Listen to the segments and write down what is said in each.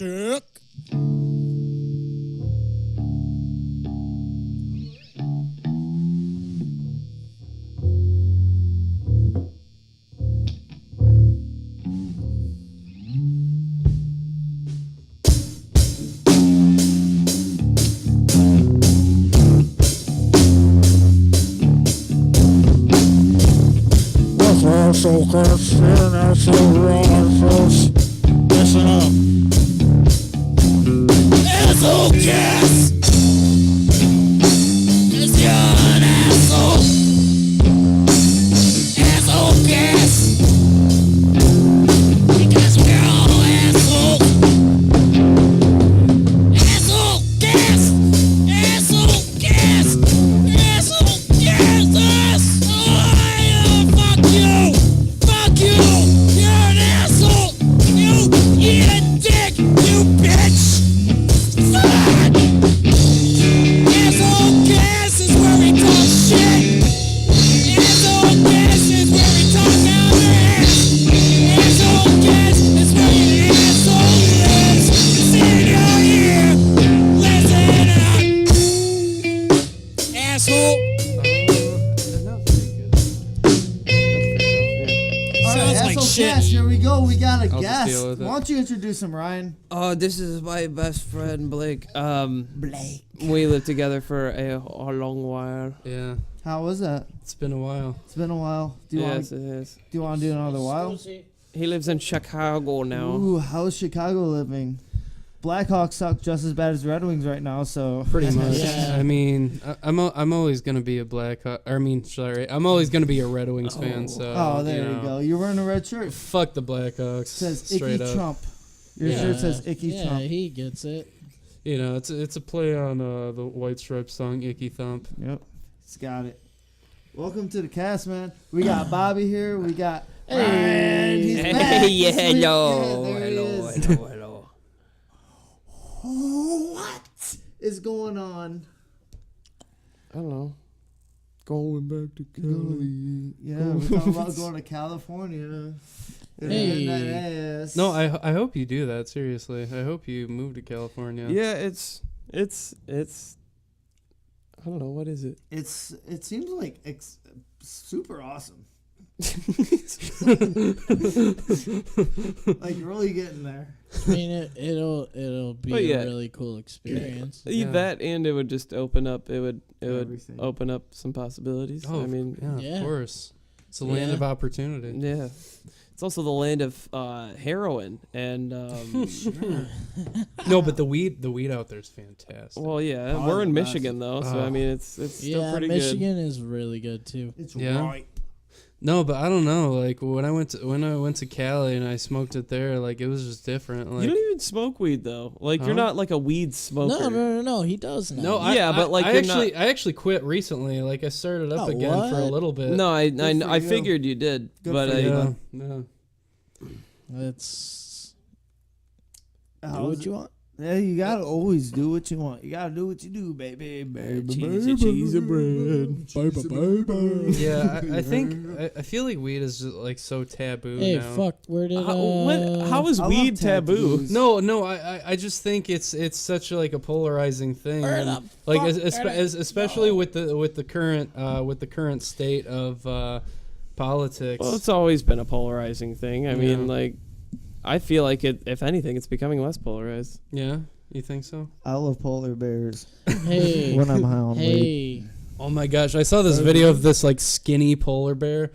Check. So close, and so wrong, folks. Listen up. Asshole gas is you're an asshole. Asshole gas. Because we're all assholes. Asshole gas. Asshole gas. Asshole gas. Asshole. Fuck you. Fuck you! You're an asshole! You eat a dick, you bitch! Fuck! Asshole gas is where we talk shit! Asshole gas is where we talk our ass! Asshole gas is where your asshole lives! Sit in your ear! Listen up! Asshole! Yes, here we go. We got a guest. Why don't you introduce him, Ryan? Oh, this is my best friend, Blake. Blake. We lived together for a long while. Yeah. How was that? It's been a while. It's been a while. Yes, it is. Do you want to do another while? He lives in Chicago now. Ooh, how's Chicago living? Blackhawks suck just as bad as Red Wings right now, so pretty much. Yeah. I mean, I'm always gonna be a I'm always gonna be a Red Wings fan. So there you go. You're wearing a red shirt. Fuck the Blackhawks. It says straight Icky up. Trump. Your shirt says Icky Trump. Yeah, he gets it. You know, it's a play on the White Stripes song "Icky Thump." Yep, he's got it. Welcome to the cast, man. We got Bobby here. We got Ryan. He's back. Yeah, hello, Yeah, there he hello, is. hello. What is going on? I don't know. Going back to Cali. Yeah, we're talking about going to California. Hey. That ass. No, I hope you do that. Seriously, I hope you move to California. Yeah, it's. I don't know, what is it? It seems like super awesome. Like really getting there. I mean, it'll be a really cool experience. That and it would just open up. It would Everything. open up some possibilities. Oh, I mean, yeah, of course. It's a land of opportunity. yeah. It's also the land of heroin and. No, but the weed out there is fantastic. Well, yeah, Oh, we're in the Michigan though, so I mean it's still pretty Michigan is really good too. It's Yeah. right. No, but I don't know. Like when I went to Cali and I smoked it there, like it was just different. Like you don't even smoke weed though. Like you're not like a weed smoker. No. He does now. No, I actually quit recently. Like I started up again for a little bit. No, I you. figured you did, Good but for yeah. That's do How's what it? you want. Yeah, you gotta always do what you want. You gotta do what you do, baby. cheese and bread. Yeah, I feel like weed is just like so taboo Hey, now. fuck! Where did How is I weed love taboo? tattoos. No, I just think it's such like a polarizing thing, Where and, the like fuck especially with the current state of politics. Well, it's always been a polarizing thing. I mean, like, I feel like if anything, it's becoming less polarized. Yeah, you think so? I love polar bears. Hey, when I'm high on weed. hey, Oh my gosh, I saw this video of this like skinny polar bear,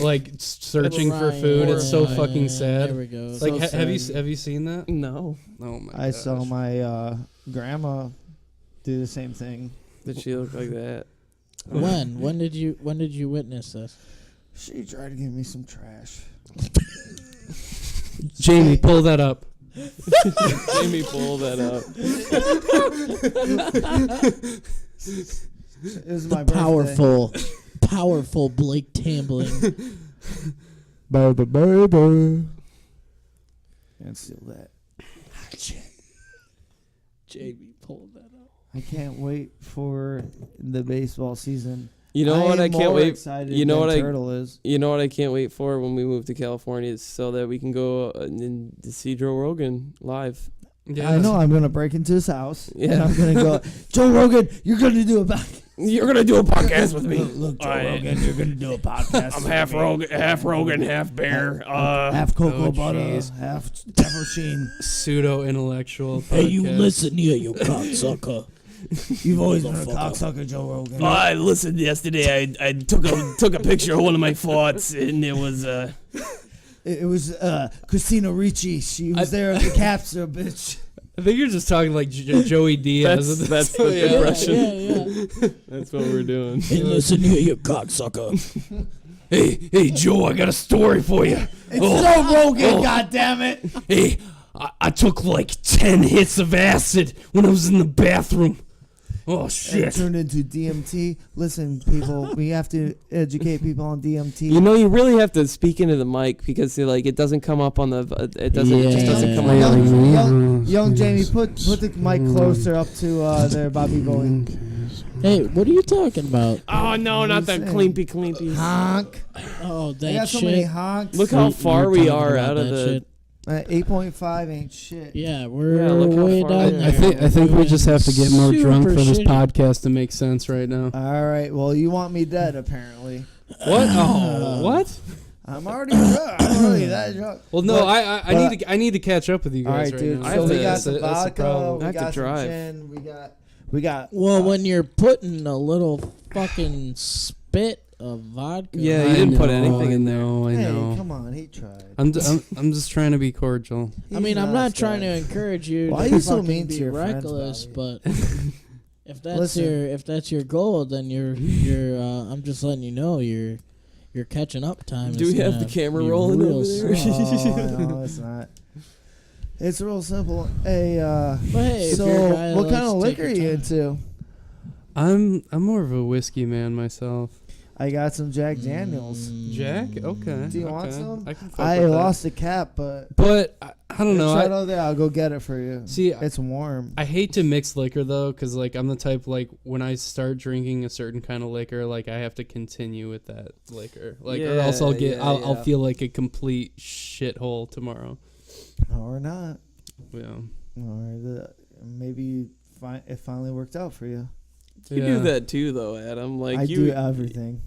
like searching for food. It's so fucking sad. There we go. Like, So have sad. you seen that? No. Oh my! I saw gosh. my grandma do the same thing. Did she look like that? When did you witness this? She tried to give me some trash. Jamie, pull that up. Jamie, pull that up. It was my birthday. Powerful Blake Tambling. Baby. Can't steal that. Jamie, pull that up. I can't wait for the baseball season. You know what? I can't wait. You know what Turtle is. You know what I can't wait for when we move to California is so that we can go and see Joe Rogan live. Yeah. I know I'm gonna break into his house. Yeah. And I'm gonna go, Joe Rogan, you're gonna do a You're gonna do a podcast with me. Look, Joe Rogan, you're gonna do a podcast. I'm half Rogan, half bear. half cocoa Oh, butter, jeez. half Eversheen. Pseudo intellectual. Hey, you listen here, you cocksucker. You've always been a cocksucker, Joe Rogan. I listened yesterday. I took a picture of one of my farts, and it was It was Christina Ricci. She was there at the capture, bitch. I think you're just talking like Joey Diaz. That's the impression. Yeah. That's what we're doing. Hey, listen here, you cocksucker. Hey, Joe, I got a story for you. It's Joe Rogan, goddammit. Hey, I took like 10 hits of acid when I was in the bathroom. Oh, It shit. turned into DMT. Listen, people, we have to educate people on DMT. You know, you really have to speak into the mic because it doesn't come up on the. It doesn't. It just doesn't come up. Young Jamie, put the mic closer up to there, Bobby Bowie. Hey, what are you talking about? Oh no, not that saying? cleampy. Honk. Oh, I that got so many shit. honks. Look how far You're we talking are about out of that the. shit. 8.5 ain't shit. Yeah, we're look how way far down we are. there. I think we just have to get more drunk for this Super shitty. podcast to make sense right now. All right. Well, you want me dead, apparently. What? Oh, what? I'm already drunk. I'm already that drunk. Well, no, But- I need to catch up with you All guys right, right dude. now. I So have we to- got that's some the vodka. problem. I We have to got some drive. gin. We got. Well, when you're putting a little fucking spit of vodka. Yeah, you didn't put anything in there. I Hey, know. come on. He tried. I'm just trying to be cordial. I mean, I'm not trying to encourage you Why to are you so fucking mean to be your friends, reckless, Bobby? but if that's Listen. your goal, then you're I'm just letting you know your catching up time. Do is we have gonna the camera be rolling real over there? slow. No, it's not. It's real simple. Hey, But hey, so if you're a guy that what kind of likes to take liquor are your you time. into? I'm more of a whiskey man myself. I got some Jack Daniels. Jack? Okay. Do you want okay. some? I can fuck I with that. lost a cap, but But I don't know. It's right over there. I'll go get it for you. See, It's warm. I hate to mix liquor though, because like I'm the type like when I start drinking a certain kind of liquor, like I have to continue with that liquor, like or else I'll get I'll feel like a complete shithole tomorrow. Or not. Yeah. Or maybe it finally worked out for you. You do that too, though, Adam. Like I do everything.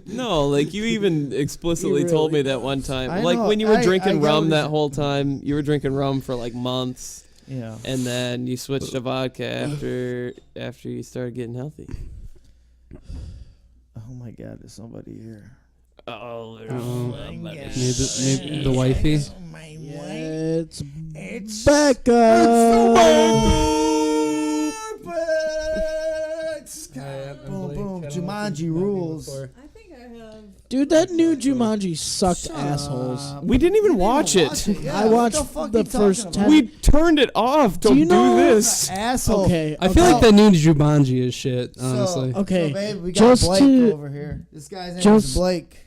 No, like you even explicitly You told me really that one time. I Like know, when you were I drinking get rum what that you're- whole time, you were drinking rum for like months, Yeah. and then you switched to vodka after you started getting healthy. Oh my God, there's somebody here. Oh, Maybe the wifey. It's Becca. Boom, boom. Jumanji rules. I think I have. Dude, that new Jumanji sucked assholes. we didn't even watch it. Yeah, I what watched fuck the you talking first about? 10 We turned it off. Don't you know- this. Asshole. Okay, I feel like the new Jumanji is shit. Honestly. Okay, So, babe, we got just Blake to- over here. This guy's name is just- Blake.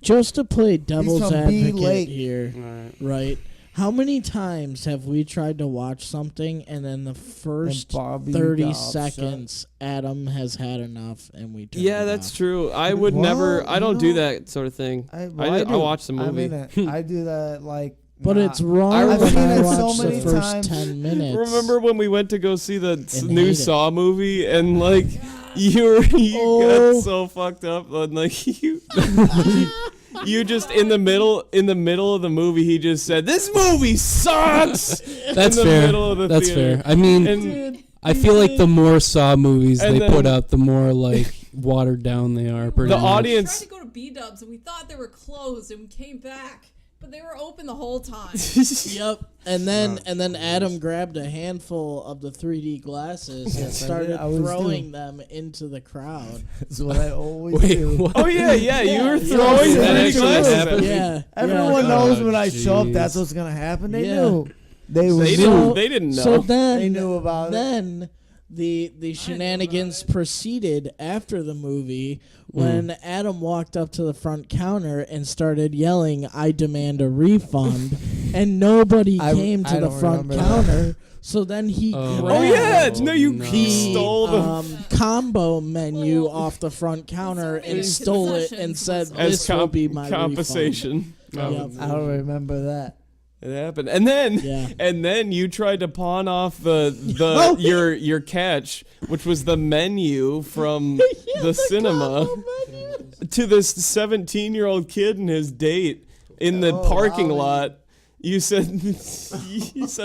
just to play devil's from B advocate Lake. here, Alright. right? How many times have we tried to watch something and then the first And Bobby 30 got upset. seconds, Adam has had enough and we turn Yeah, it that's off. true. I would Well, never. I you don't do know, that sort of thing. I do. watch the movie. I mean, I do that like. But not- it's wrong I've when seen I it watch so the many first times. 10 minutes. Remember when we went to go see the And new hate it. Saw movie and like you Oh. got so fucked up and like you you just in the middle of the movie he just said this movie sucks. That's in the fair. middle of the That's theater. fair. I mean, And I feel like the more Saw movies And they then- put out, the more like watered down they are. Pretty The much. We audience- tried to go to B-dubs and we thought they were closed and we came back, but they were open the whole time. Yep. And then Adam grabbed a handful of the 3D glasses and Yes, I started did. I was throwing doing. them into the crowd. That's what I always Wait, do. what? Oh yeah, you were Yeah, throwing yeah, that that actually actually happened. happened. Yeah. Everyone yeah. knows Oh, when I show up, jeez. that's what's gonna happen. They Yeah. knew. They They knew. didn't know. So then They knew about it. then the shenanigans proceeded after the movie when Adam walked up to the front counter and started yelling, "I demand a refund," and nobody came to I the don't front remember counter. So then he Oh. grabbed Oh yeah, no, you no. the stole the combo menu Well, off the front counter so many and stole it and concessions said, was as "This will be my compensation. refund." I don't remember that. It happened, and then you tried to pawn off your catch, which was the menu from the cinema, to this 17-year-old kid and his date in the parking lot. You said,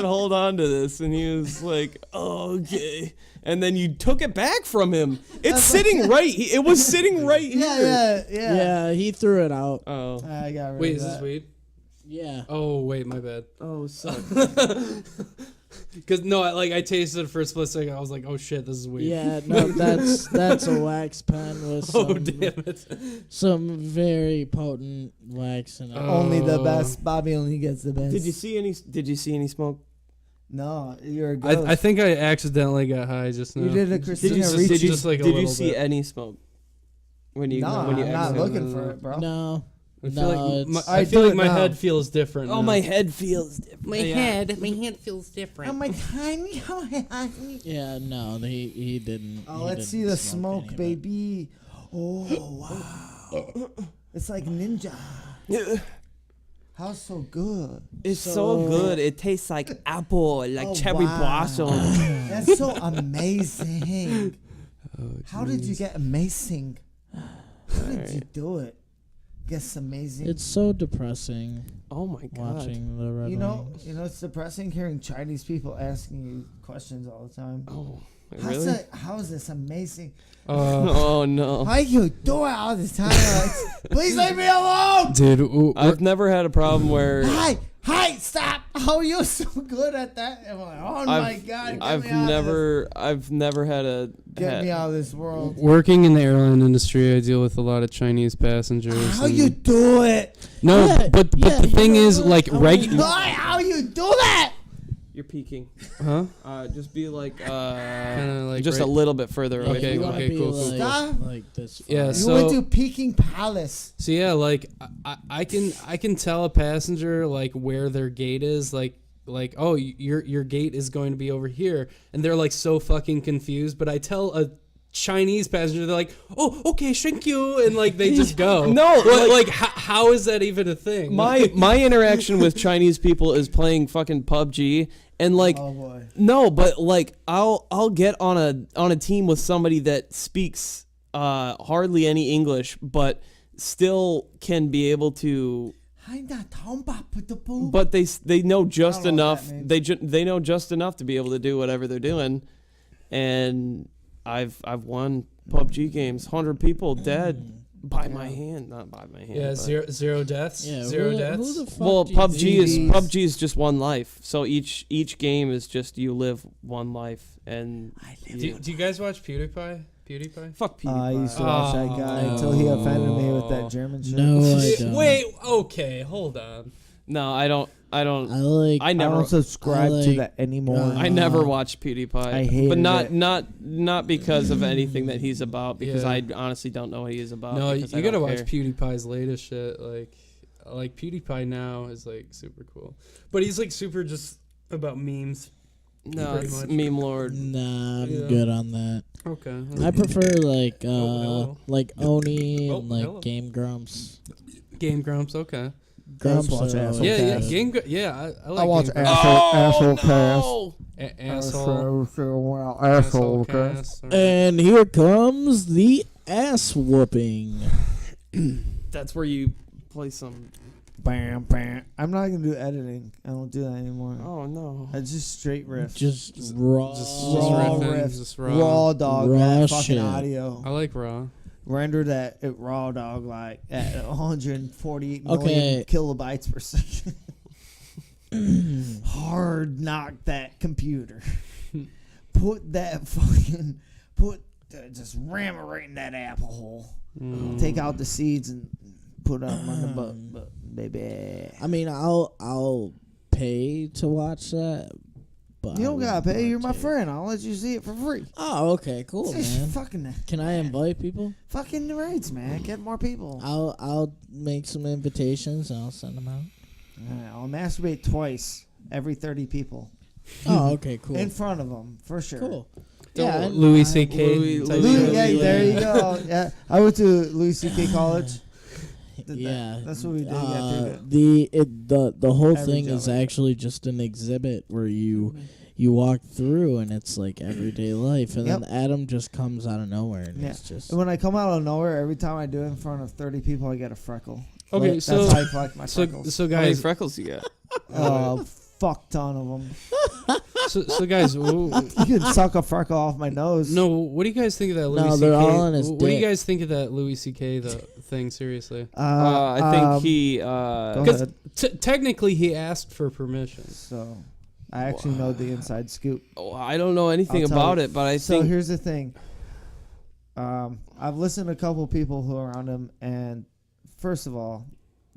hold on to this, and he was like, oh, okay. And then you took it back from him. It's sitting right. It was sitting right here. Yeah, he threw it out. Oh, I got rid Wait, of is that. this weed? Yeah. Oh, wait, my bad. oh, suck. Because no, I tasted it for a split second. I was like, "Oh shit, this is weed." Yeah, no, that's a wax pen with Oh damn it! some very potent wax in it. Only the best. Bobby only gets the best. Did you see any smoke? No, you're a ghost. I think I accidentally got high just now. You did a Christina Ricci. Did you Just like a did you little see bit. any smoke when you No, when you I'm not exhaled? looking for it, bro. No. I feel No, like my, it's- I I feel do like it my now. head feels different. Oh, now. my head feels different. My head feels different. Oh my tiny. Yeah, no, he didn't. Oh, he let's didn't see the smoke smoke, any of it. baby. Oh wow, it's like ninja. How's so good? It's so good. It tastes like apple, like Oh, cherry wow. blossom. That's so amazing. How did you get amazing? How did you do it? Guess amazing. It's so depressing Oh my god. watching the Red you know, Wings. it's depressing hearing Chinese people asking you questions all the time. Oh, How's really? that? How is this amazing? Oh no. How you do it all the time? Like, please leave me alone. Dude, I've never had a problem where Hi, stop! How are you so good at that? I'm like, oh my god! I've never had a Get me out of this world. working in the airline industry, I deal with a lot of Chinese passengers. How and- you do it? No, Yeah, but yeah, the you thing know is, what? like, I regular. Why? How you do that? You're peeking. Huh? Just be like Kinda like just right- a little bit further away. Okay, you from wanna okay, be cool, like, Stop. like this. Yeah, far. You so- went to Peking Palace. So yeah, like I can tell a passenger like where their gate is, like oh your gate is going to be over here, and they're like so fucking confused. But I tell a Chinese passenger, they're like, oh okay, thank you, and like they just go. No, like how is that even a thing? My interaction with Chinese people is playing fucking PUBG, and like Oh boy. no, but like I'll get on a team with somebody that speaks hardly any English, but still can be able to. But they know just I don't know what enough. that means. They know just enough to be able to do whatever they're doing, and I've won PUBG games, 100 people dead by my hand, not by my hand. yeah, but- zero deaths, Yeah, zero who deaths. the fuck Well, do you think- PUBG is just one life. So each game is just you live one life, and Do you guys watch PewDiePie? fuck PewDiePie. I used to watch that guy until he offended me with that German shit. No, I don't. Wait, okay, hold on. No, I don't. I I I never. don't subscribe I to like- that anymore. I never watched PewDiePie. I hated but it. not because of anything that he's about. Because Yeah. I honestly don't know what he is about. No, because I you gotta don't watch care. PewDiePie's latest shit. Like PewDiePie now is like super cool, but he's like super just about memes. No, pretty it's much. meme lord. Nah, I'm Yeah. good on that. Okay. I prefer like hello. like Oni Oh, and like hello. Game Grumps. Game Grumps. Okay. Grumps watch are Asshole always Yeah, yeah. Cast. good. I like I watch Game Grumps. asshole cast. no! Asshole. Asshole cast. Alright. And here comes the ass whooping. That's where you play some. Bam, bam. I'm not gonna do editing. I don't do that anymore. Oh no! It's just straight riff. Just raw. Just raw riffing, riff. just raw dog. Raw that fucking shit. audio. I like raw. Render that at raw dog like at 148 million Okay. kilobytes per second. Hard knock that computer. Put that fucking just ram it right in that apple hole. Take out the seeds and put them on the butt, baby. I mean, I'll pay to watch that. But You I don't gotta wouldn't pay. You're my partake. friend. I'll let you see it for free. Oh, okay, cool, man. fucking Can I invite people? the rates, man. Get more people. I'll make some invitations and I'll send them out. I'll masturbate twice every 30 people Oh, okay, cool. in front of them for sure. Cool. Yeah, Yeah, Louis C.K. Louis- type Louis, shit. yeah, there you go. Yeah, I went to Louis C.K. college. did Yeah. that. That's what we did. The whole Every thing is jelly. actually just an exhibit where you walk through and it's like everyday life, and then Adam just comes out of nowhere and it's just. And when I come out of nowhere, every time I do it in front of 30 people, I get a freckle. Okay, Like, so that's how I collect my freckles. so How many guys, freckles you got? Fuck ton of them. so guys, You can suck a freckle off my nose. no, what do you guys think of that Louis No, C.K.? they're all on his What do you dick. guys think of that Louis C.K. thing? Seriously, I think he. Go because ahead. technically he asked for permission. So, I actually know the inside scoop. I don't know anything I'll tell about you. it, but I So think. here's the thing. I've listened to a couple people who are around him, and first of all,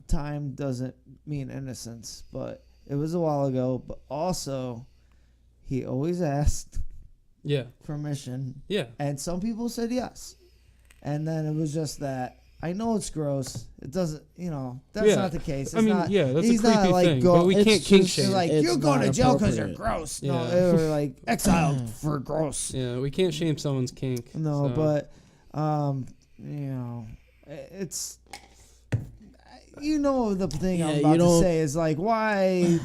time doesn't mean innocence, but it was a while ago. But also, he always asked Yeah, permission, yeah. and some people said yes. And then it was just that. I know it's gross. It doesn't, that's Yeah. not the case. It's I mean, not, yeah, that's a he's not creepy like thing, go- but we it's can't kink just shame. like, It's you're going to not jail because you're appropriate. gross. Yeah. No, they were like exiled for gross. Yeah, we can't shame someone's kink. No, so. but it's the thing Yeah, I'm you about to don't- say is like why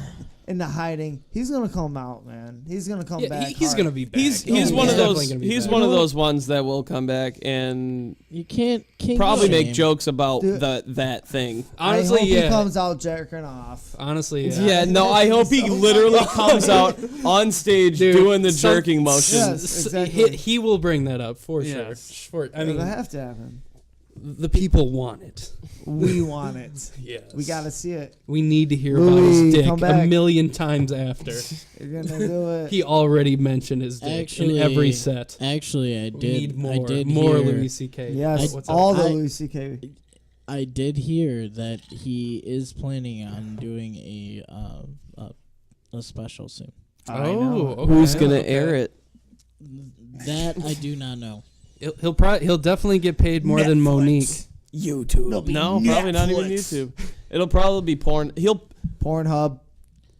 in the hiding. He's gonna come out, man. He's gonna come back. he's hard. gonna be back. He's Oh, one of definitely those. gonna be He's back. one of those ones that will come back and You can't kink probably shame. make jokes about Dude. that thing. Honestly, I hope yeah. he comes out jerking off. Honestly, yeah. Yeah, no, I hope he literally comes out on stage Dude, doing the some- jerking motion. Yes, S- exactly. he will bring that up for Yes. sure. I It'll mean, have to happen. the people want it. We want it. Yes. We gotta see it. We need to hear Louie, about his come dick a back. million times after. You're gonna do it. He already mentioned his dick Actually, in every set. Actually, I We did. need more. I did more hear, Louis C.K. Yes, What's up? all the I- Louis C.K. I did hear that he is planning on doing a special soon. I know. okay. Who's gonna okay. air it? That I do not know. He'll definitely get paid more than Monique. YouTube. No, probably not even YouTube. It'll probably be porn. Pornhub.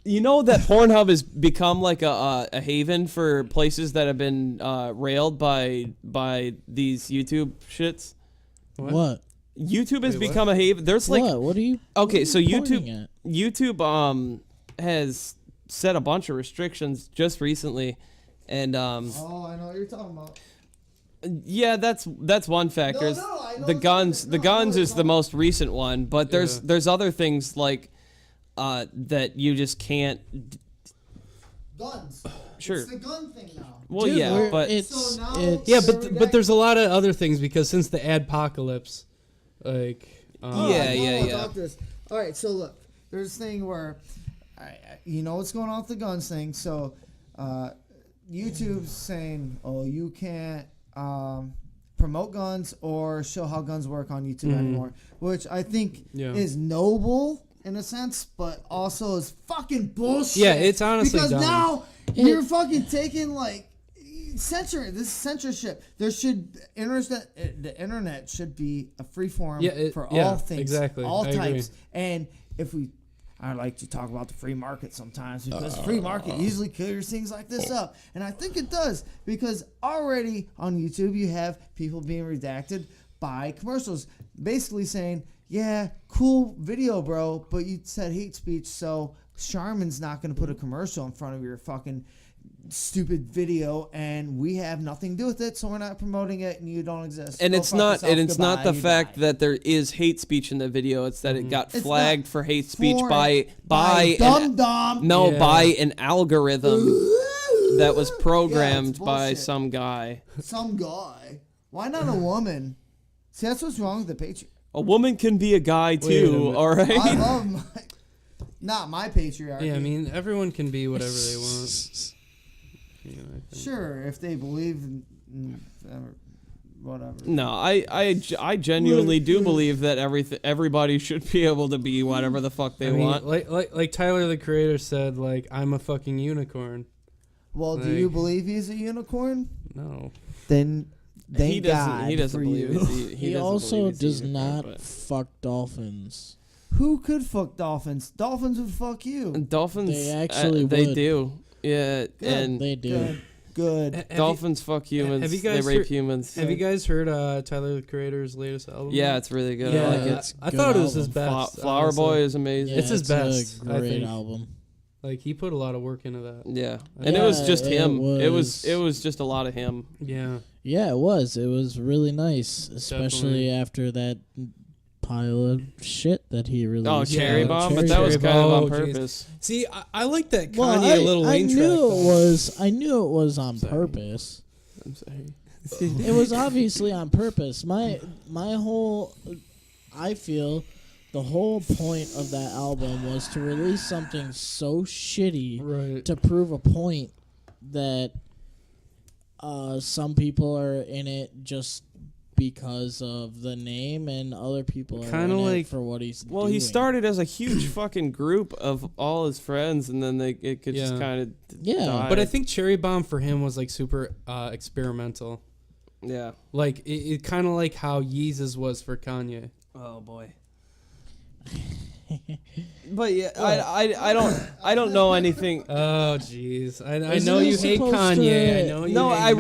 You know that Pornhub has become like a haven for places that have been railed by these YouTube shits. What? YouTube has Wait, what? become a haven. There's like What are you? okay, so pointing YouTube at? YouTube has set a bunch of restrictions just recently, and Oh, I know what you're talking about. yeah, that's one factor. No, I know the it's guns, not- the no, guns no, is it's the not. most recent one, but Yeah. there's other things like that you just can't. Guns. Sure. It's the gun thing now. Well, Dude, yeah, we're- but it's So now- it's Yeah, They're but there's a lot of other things because since the adpocalypse, like Yeah, yeah. About this. All right, so look, there's this thing where, what's going on with the guns thing. So, YouTube's saying, oh, you can't promote guns or show how guns work on YouTube anymore, which I think Yeah. is noble in a sense, but also is fucking bullshit. Yeah, it's honestly because dumb. now you're fucking taking like. This is censorship. There should the internet should be a free forum for all things, exactly. all I types. agree. And I like to talk about the free market sometimes because free market usually clears things like this up, and I think it does because already on YouTube you have people being redacted by commercials, basically saying, "Yeah, cool video, bro, but you said hate speech, so Charmin's not going to put a commercial in front of your fucking." Stupid video, and we have nothing to do with it, so we're not promoting it, and you don't exist. and Go it's fuck not yourself, and it's not the goodbye, you fact die. that there is hate speech in the video. It's that it got It's flagged not for hate speech for- by dumb dumb. no Yeah. by an algorithm that was Yeah, programmed it's by bullshit. some guy. Some guy. Why not a woman? See, that's what's wrong with the Patriot. A woman can be a guy a too. minute. All I right. love not my patriarchy. yeah, I mean everyone can be whatever they want. You know, I think. Sure, if they believe in whatever. No, I genuinely do believe that everybody should be able to be whatever the fuck they I mean, want. like Tyler the Creator said, like I'm a fucking unicorn. Well, do Like- you believe he's a unicorn? No. Then thank He doesn't. God He doesn't for believe you. it. He doesn't also believe it's a does unicorn, not but- fuck dolphins. Who could fuck dolphins? Dolphins would fuck you. Dolphins. They actually they would. do. Yeah, Good. and They do. Good. Good. Dolphins fuck humans. Have you guys they rape heard- humans. Have you guys heard Tyler the Creator's latest album? Yeah, it's really good. Yeah, I like it. it's a I good thought it was his album. best. Flower honestly. Boy is amazing. It's his best, A I great think. album. Like he put a lot of work into that. Yeah, and it was just it him. It was- was just a lot of him. Yeah. Yeah, it was. It was really nice, especially Definitely. after that pile of shit that he released. Oh, Cherry Yeah, Bomb, Cherry but that was Bomb. kind of on Oh, jeez. purpose. See, I like that Kanye Well, Little I Wayne track. knew it though. was. I knew it was on purpose. I'm sorry. It was obviously on purpose. My whole, I feel, the whole point of that album was to release something so shitty Right. to prove a point that some people are in it just because of the name, and other people are Kinda in like- it for what he's Well, doing. he started as a huge fucking group of all his friends, and then it could just Yeah. kind of Yeah. die. But I think Cherry Bomb for him was like super experimental. yeah. Like it kind of like how Yeezus was for Kanye. Oh boy. But yeah, I don't know anything. Oh jeez, I Isn't know he you hate supposed Kanye. to- I know you. No, hate I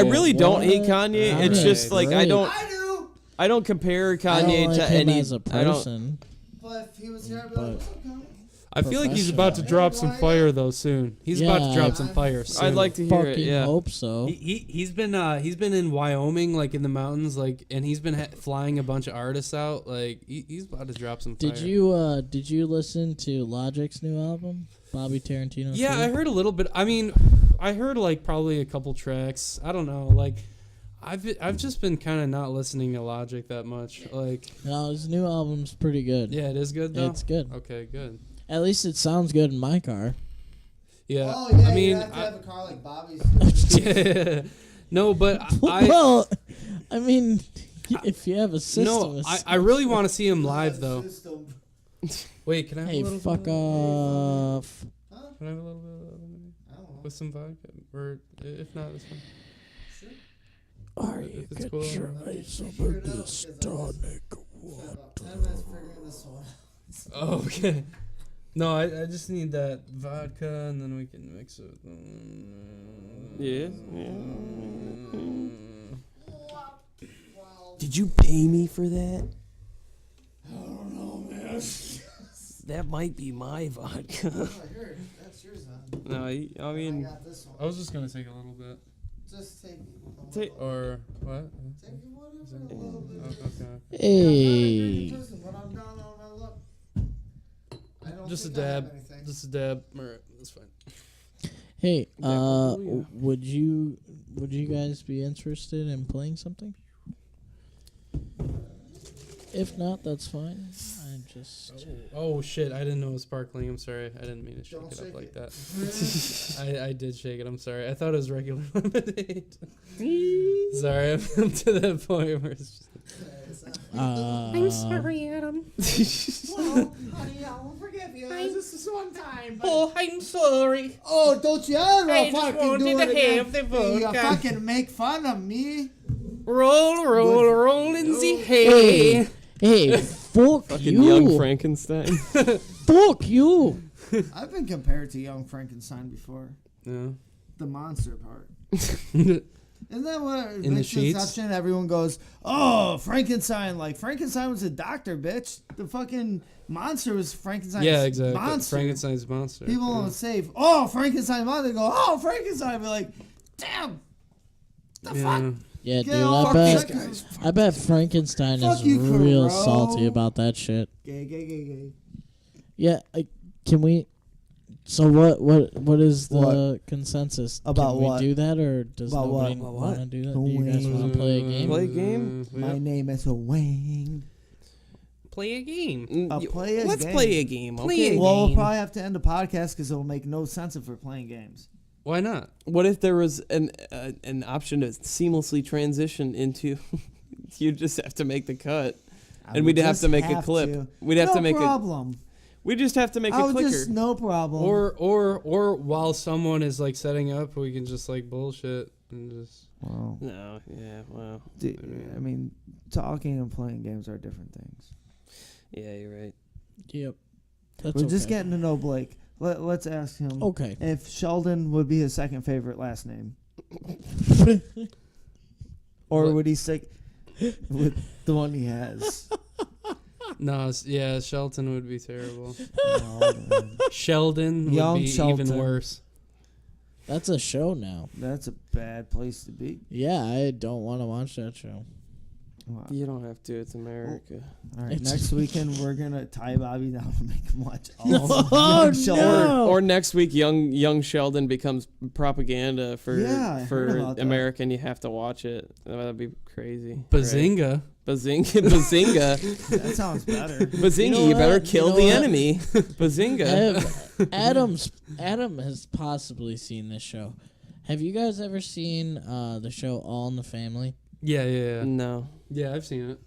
really No, don't hate what? Kanye. It's Kanye's just like I great. don't compare I Kanye don't like to him any. as a I don't. person. But if he was here, I'd be But- like, "What's up, Kanye?" I feel like he's about to drop some fire though soon. He's about to Yeah, drop some fire soon. I'd like to hear Fucking it. Yeah. hope so. He's been in Wyoming, like in the mountains, like, and he's been flying a bunch of artists out. Like he's about to drop some fire. Did you listen to Logic's new album, Bobby Tarantino? Yeah, 2? I heard a little bit. I mean, I heard like probably a couple tracks. I don't know. Like, I've just been kind of not listening to Logic that much. Like, No, his new album's pretty good. yeah, it is good though. It's good. Okay, good. At least it sounds good in my car. Yeah. Oh yeah, I mean, you have to have a car like Bobby's. yeah. No, but Well, I mean, if you have a system. no, it's- I really want to see him live though. Wait, can I have Hey, a little fuck bit off. Can I have a little bit with some vodka? Or if not, it's fine. Are you If it's could cool. try some of this tonic water. 10 minutes figuring this one. Oh, okay. No, I just need that vodka, and then we can mix it. Yeah. Did you pay me for that? I don't know, man. That might be my vodka. Oh, here, that's yours, man. No, I I mean, got this one. I was just gonna take a little bit, Just take. Take- or what? Take whatever. A little bit. Okay. Hey. When I'm down on my luck. I don't Just a think I have dab. anything. Just a dab. Alright, that's fine. Hey, Hallelujah. would you guys be interested in playing something? If not, that's fine. I just Oh shit! I didn't know it was sparkling. I'm sorry. I didn't mean to shake Don't it up shake like it. that. I did shake it. I'm sorry. I thought it was regular lemonade. Sorry, I'm to that point where it's just I'm sorry, Adam. Well, honey, I won't forgive you. This is one time. But Oh, I'm sorry. oh, don't you ever I just fucking wanted do to it again. have the You vodka. fucking make fun of me. Roll, roll, roll in the hay. Hey, fuck fucking you. young Frankenstein. Fuck you. I've been compared to Young Frankenstein before. Yeah. The monster part. Isn't that what In the sheets? misconception? Everyone goes, "Oh, Frankenstein!" Like Frankenstein was a doctor, bitch. The fucking monster was Frankenstein's Yeah, exactly. monster. Frankenstein's monster. People Yeah. don't say, "Oh, Frankenstein monster." They go, "Oh, Frankenstein." Be like, "Damn, the Yeah. fuck." Yeah, Get dude, off I this bet guy's I bet Frankenstein Fuck is you, real Crow. salty about that shit. Gay, gay, gay, gay. Yeah, can we? So what is the What? consensus? About Can what? we do that, or does About nobody what? want to do that? Do you guys Wayne. want to play a game? Play a game? My name is Wayne. Play a game. Let's play a game. Play Okay. a Well, we'll game. probably have to end the podcast because it'll make no sense if we're playing games. Why not? What if there was an option to seamlessly transition into? You just have to make the cut, I and would we'd have just to make a have clip. to. We'd have no to make problem. We just have to make I a would clicker. just no problem. Or while someone is like setting up, we can just like bullshit and just. Well, No, yeah, well, I mean, talking and playing games are different things. yeah, you're right. Yep. That's We're just okay. getting to know Blake. Let's ask him Okay. if Sheldon would be his second favorite last name. Or What? would he stick with the one he has? No, yeah, Shelton would be terrible. No, man. Sheldon Young would be Shelton. even worse. That's a show now. That's a bad place to be. Yeah, I don't want to watch that show. Wow. You don't have to. It's America. All right, It's- next weekend we're gonna tie Bobby down and make him watch all No, of Young Sheldon. no. Or next week, young Sheldon becomes propaganda for Yeah, I heard about that. America, and you have to watch it. That'd be crazy. Bazinga. Bazinga, bazinga, That sounds better. bazinga! You know You better what? kill You know the what? enemy. Bazinga. Adam has possibly seen this show. Have you guys ever seen the show All in the Family? Yeah. No. Yeah, I've seen it.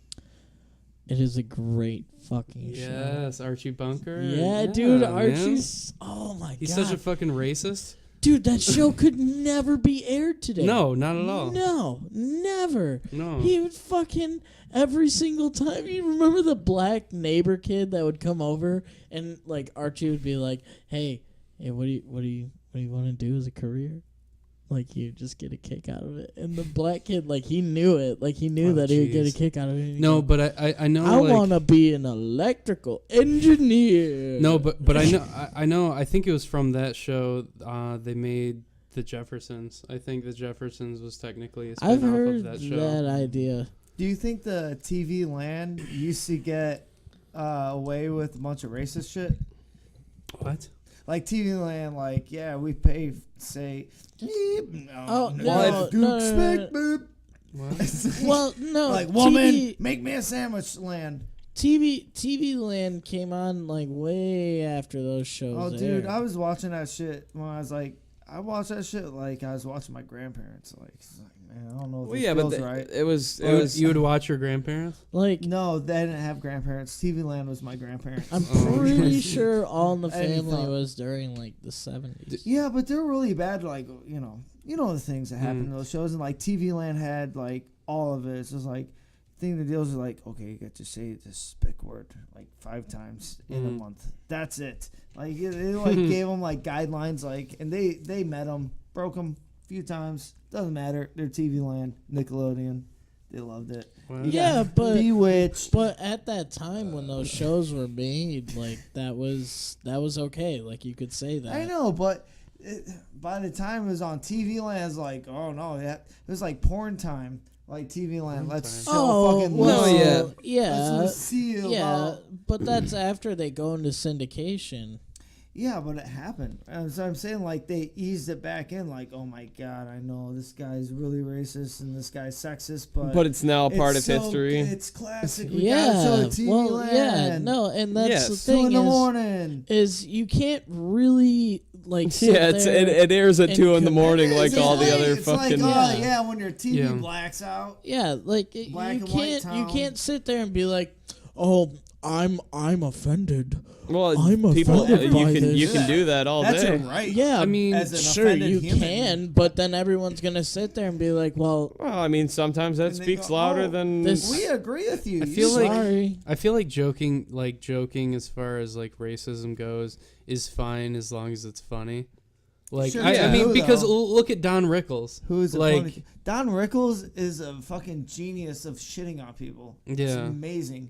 It is a great fucking show. Yes, Archie Bunker. Yeah, dude, man. Archie's. Oh my He's god, such a fucking racist. dude, that show could never be aired today. No, not at all. No, never. No. He would fucking every single time. You remember the black neighbor kid that would come over and like Archie would be like, "Hey, what do you want to do as a career?" Like you just get a kick out of it, and the black kid, like he knew it, like he knew Oh, that he would get a jeez. kick out of it. No, but I know. I like, want to be an electrical engineer. No, but I know. I think it was from that show. They made the Jeffersons. I think the Jeffersons was technically a I've spin-off heard of that show. that idea. Do you think the TV land used to get away with a bunch of racist shit? What? Like TV land, like yeah, we pay say. Oh, no, Goop, no, smack, boop. What? Well, no, Like woman, TV, make me a sandwich. Land. TV Land came on like way after those shows. Oh, dude, aired. I was watching that shit when I was like, I watched that shit like I was watching my grandparents. Like, it's like man, I don't know if Well, it yeah, but feels right. it was. You would watch your grandparents? like No, they didn't have grandparents. TV Land was my grandparents. I'm Oh. pretty sure All in the Any Family thought? was during like the 70s. Yeah, but they're really bad. Like you know the things that happen Mm. in those shows, and like TV Land had like all of it. It's just like thing the deals are like, okay, you get to say this spick word like 5 times in a Mm. month. That's it. Like they like gave them like guidelines, like, and they met them, broke them a few times. Doesn't matter. They're TV Land, Nickelodeon. They loved it. What? Yeah, but Bewitched. but at that time when those shows were made, like that was okay. Like you could say that. I know, but by the time it was on TV Land, it's like, oh no, it was like porn time. Like TV Land, let's show Oh, fucking No, well, Let's yeah, see yeah. But that's after they go into syndication. Yeah, but it happened. And so I'm saying, like, they eased it back in, like, oh my god, I know this guy's really racist and this guy's sexist, but it's now part of so- history. It's classic. We Yeah, gotta show TV well, Land. yeah, no, and that's Yes. the 2 thing in the morning. is you can't really like sit Yeah, there it airs at and 2 in the com- morning like It's all the like- other it's fucking. Like, Yeah. oh yeah, when your TV Yeah. blacks out. Yeah, like Black you and white can't town. sit there and be like, "Oh, I'm offended." Well, I'm people, offended by you this. can do that all That's day. a right. Yeah, I mean, As an sure offended you human. can, but then everyone's gonna sit there and be like, "Well, Well, I mean, sometimes that And they speaks go, louder "Oh, than. this- We agree with you. I You feel like- sorry." I feel like joking as far as like racism goes is fine as long as it's funny. Like Sure, I yeah. mean, Who, because though? look at Don Rickles. Who is a like funny- Don Rickles is a fucking genius of shitting on people. It's Yeah. amazing.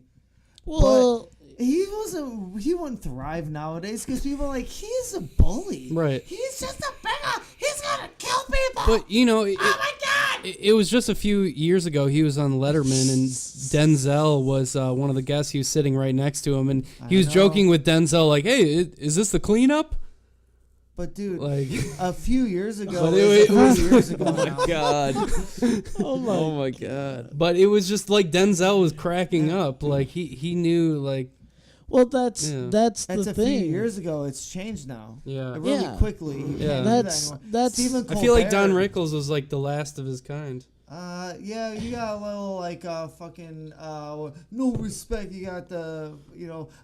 Well, He wouldn't thrive nowadays because people are like, he's a bully. Right. He's just a beggar. He's gonna kill people. But you know, oh my god. it was just a few years ago. He was on Letterman, and Denzel was one of the guests. He was sitting right next to him, and he was know. joking with Denzel, like, "Hey, is this the cleanup?" But dude, Like, a few years ago, But it was a few years ago Oh my now. god. oh my, Oh my god. but it was just like Denzel was cracking up. Like he knew, like, well, that's Yeah. that's That's the a thing. few years ago. It's changed now. yeah. Really Yeah. quickly. You can't Yeah. do that That's anymore. that's Stephen I feel like Don Colbert- Rickles was like the last of his kind. Yeah, you got a little like fucking no respect. You got the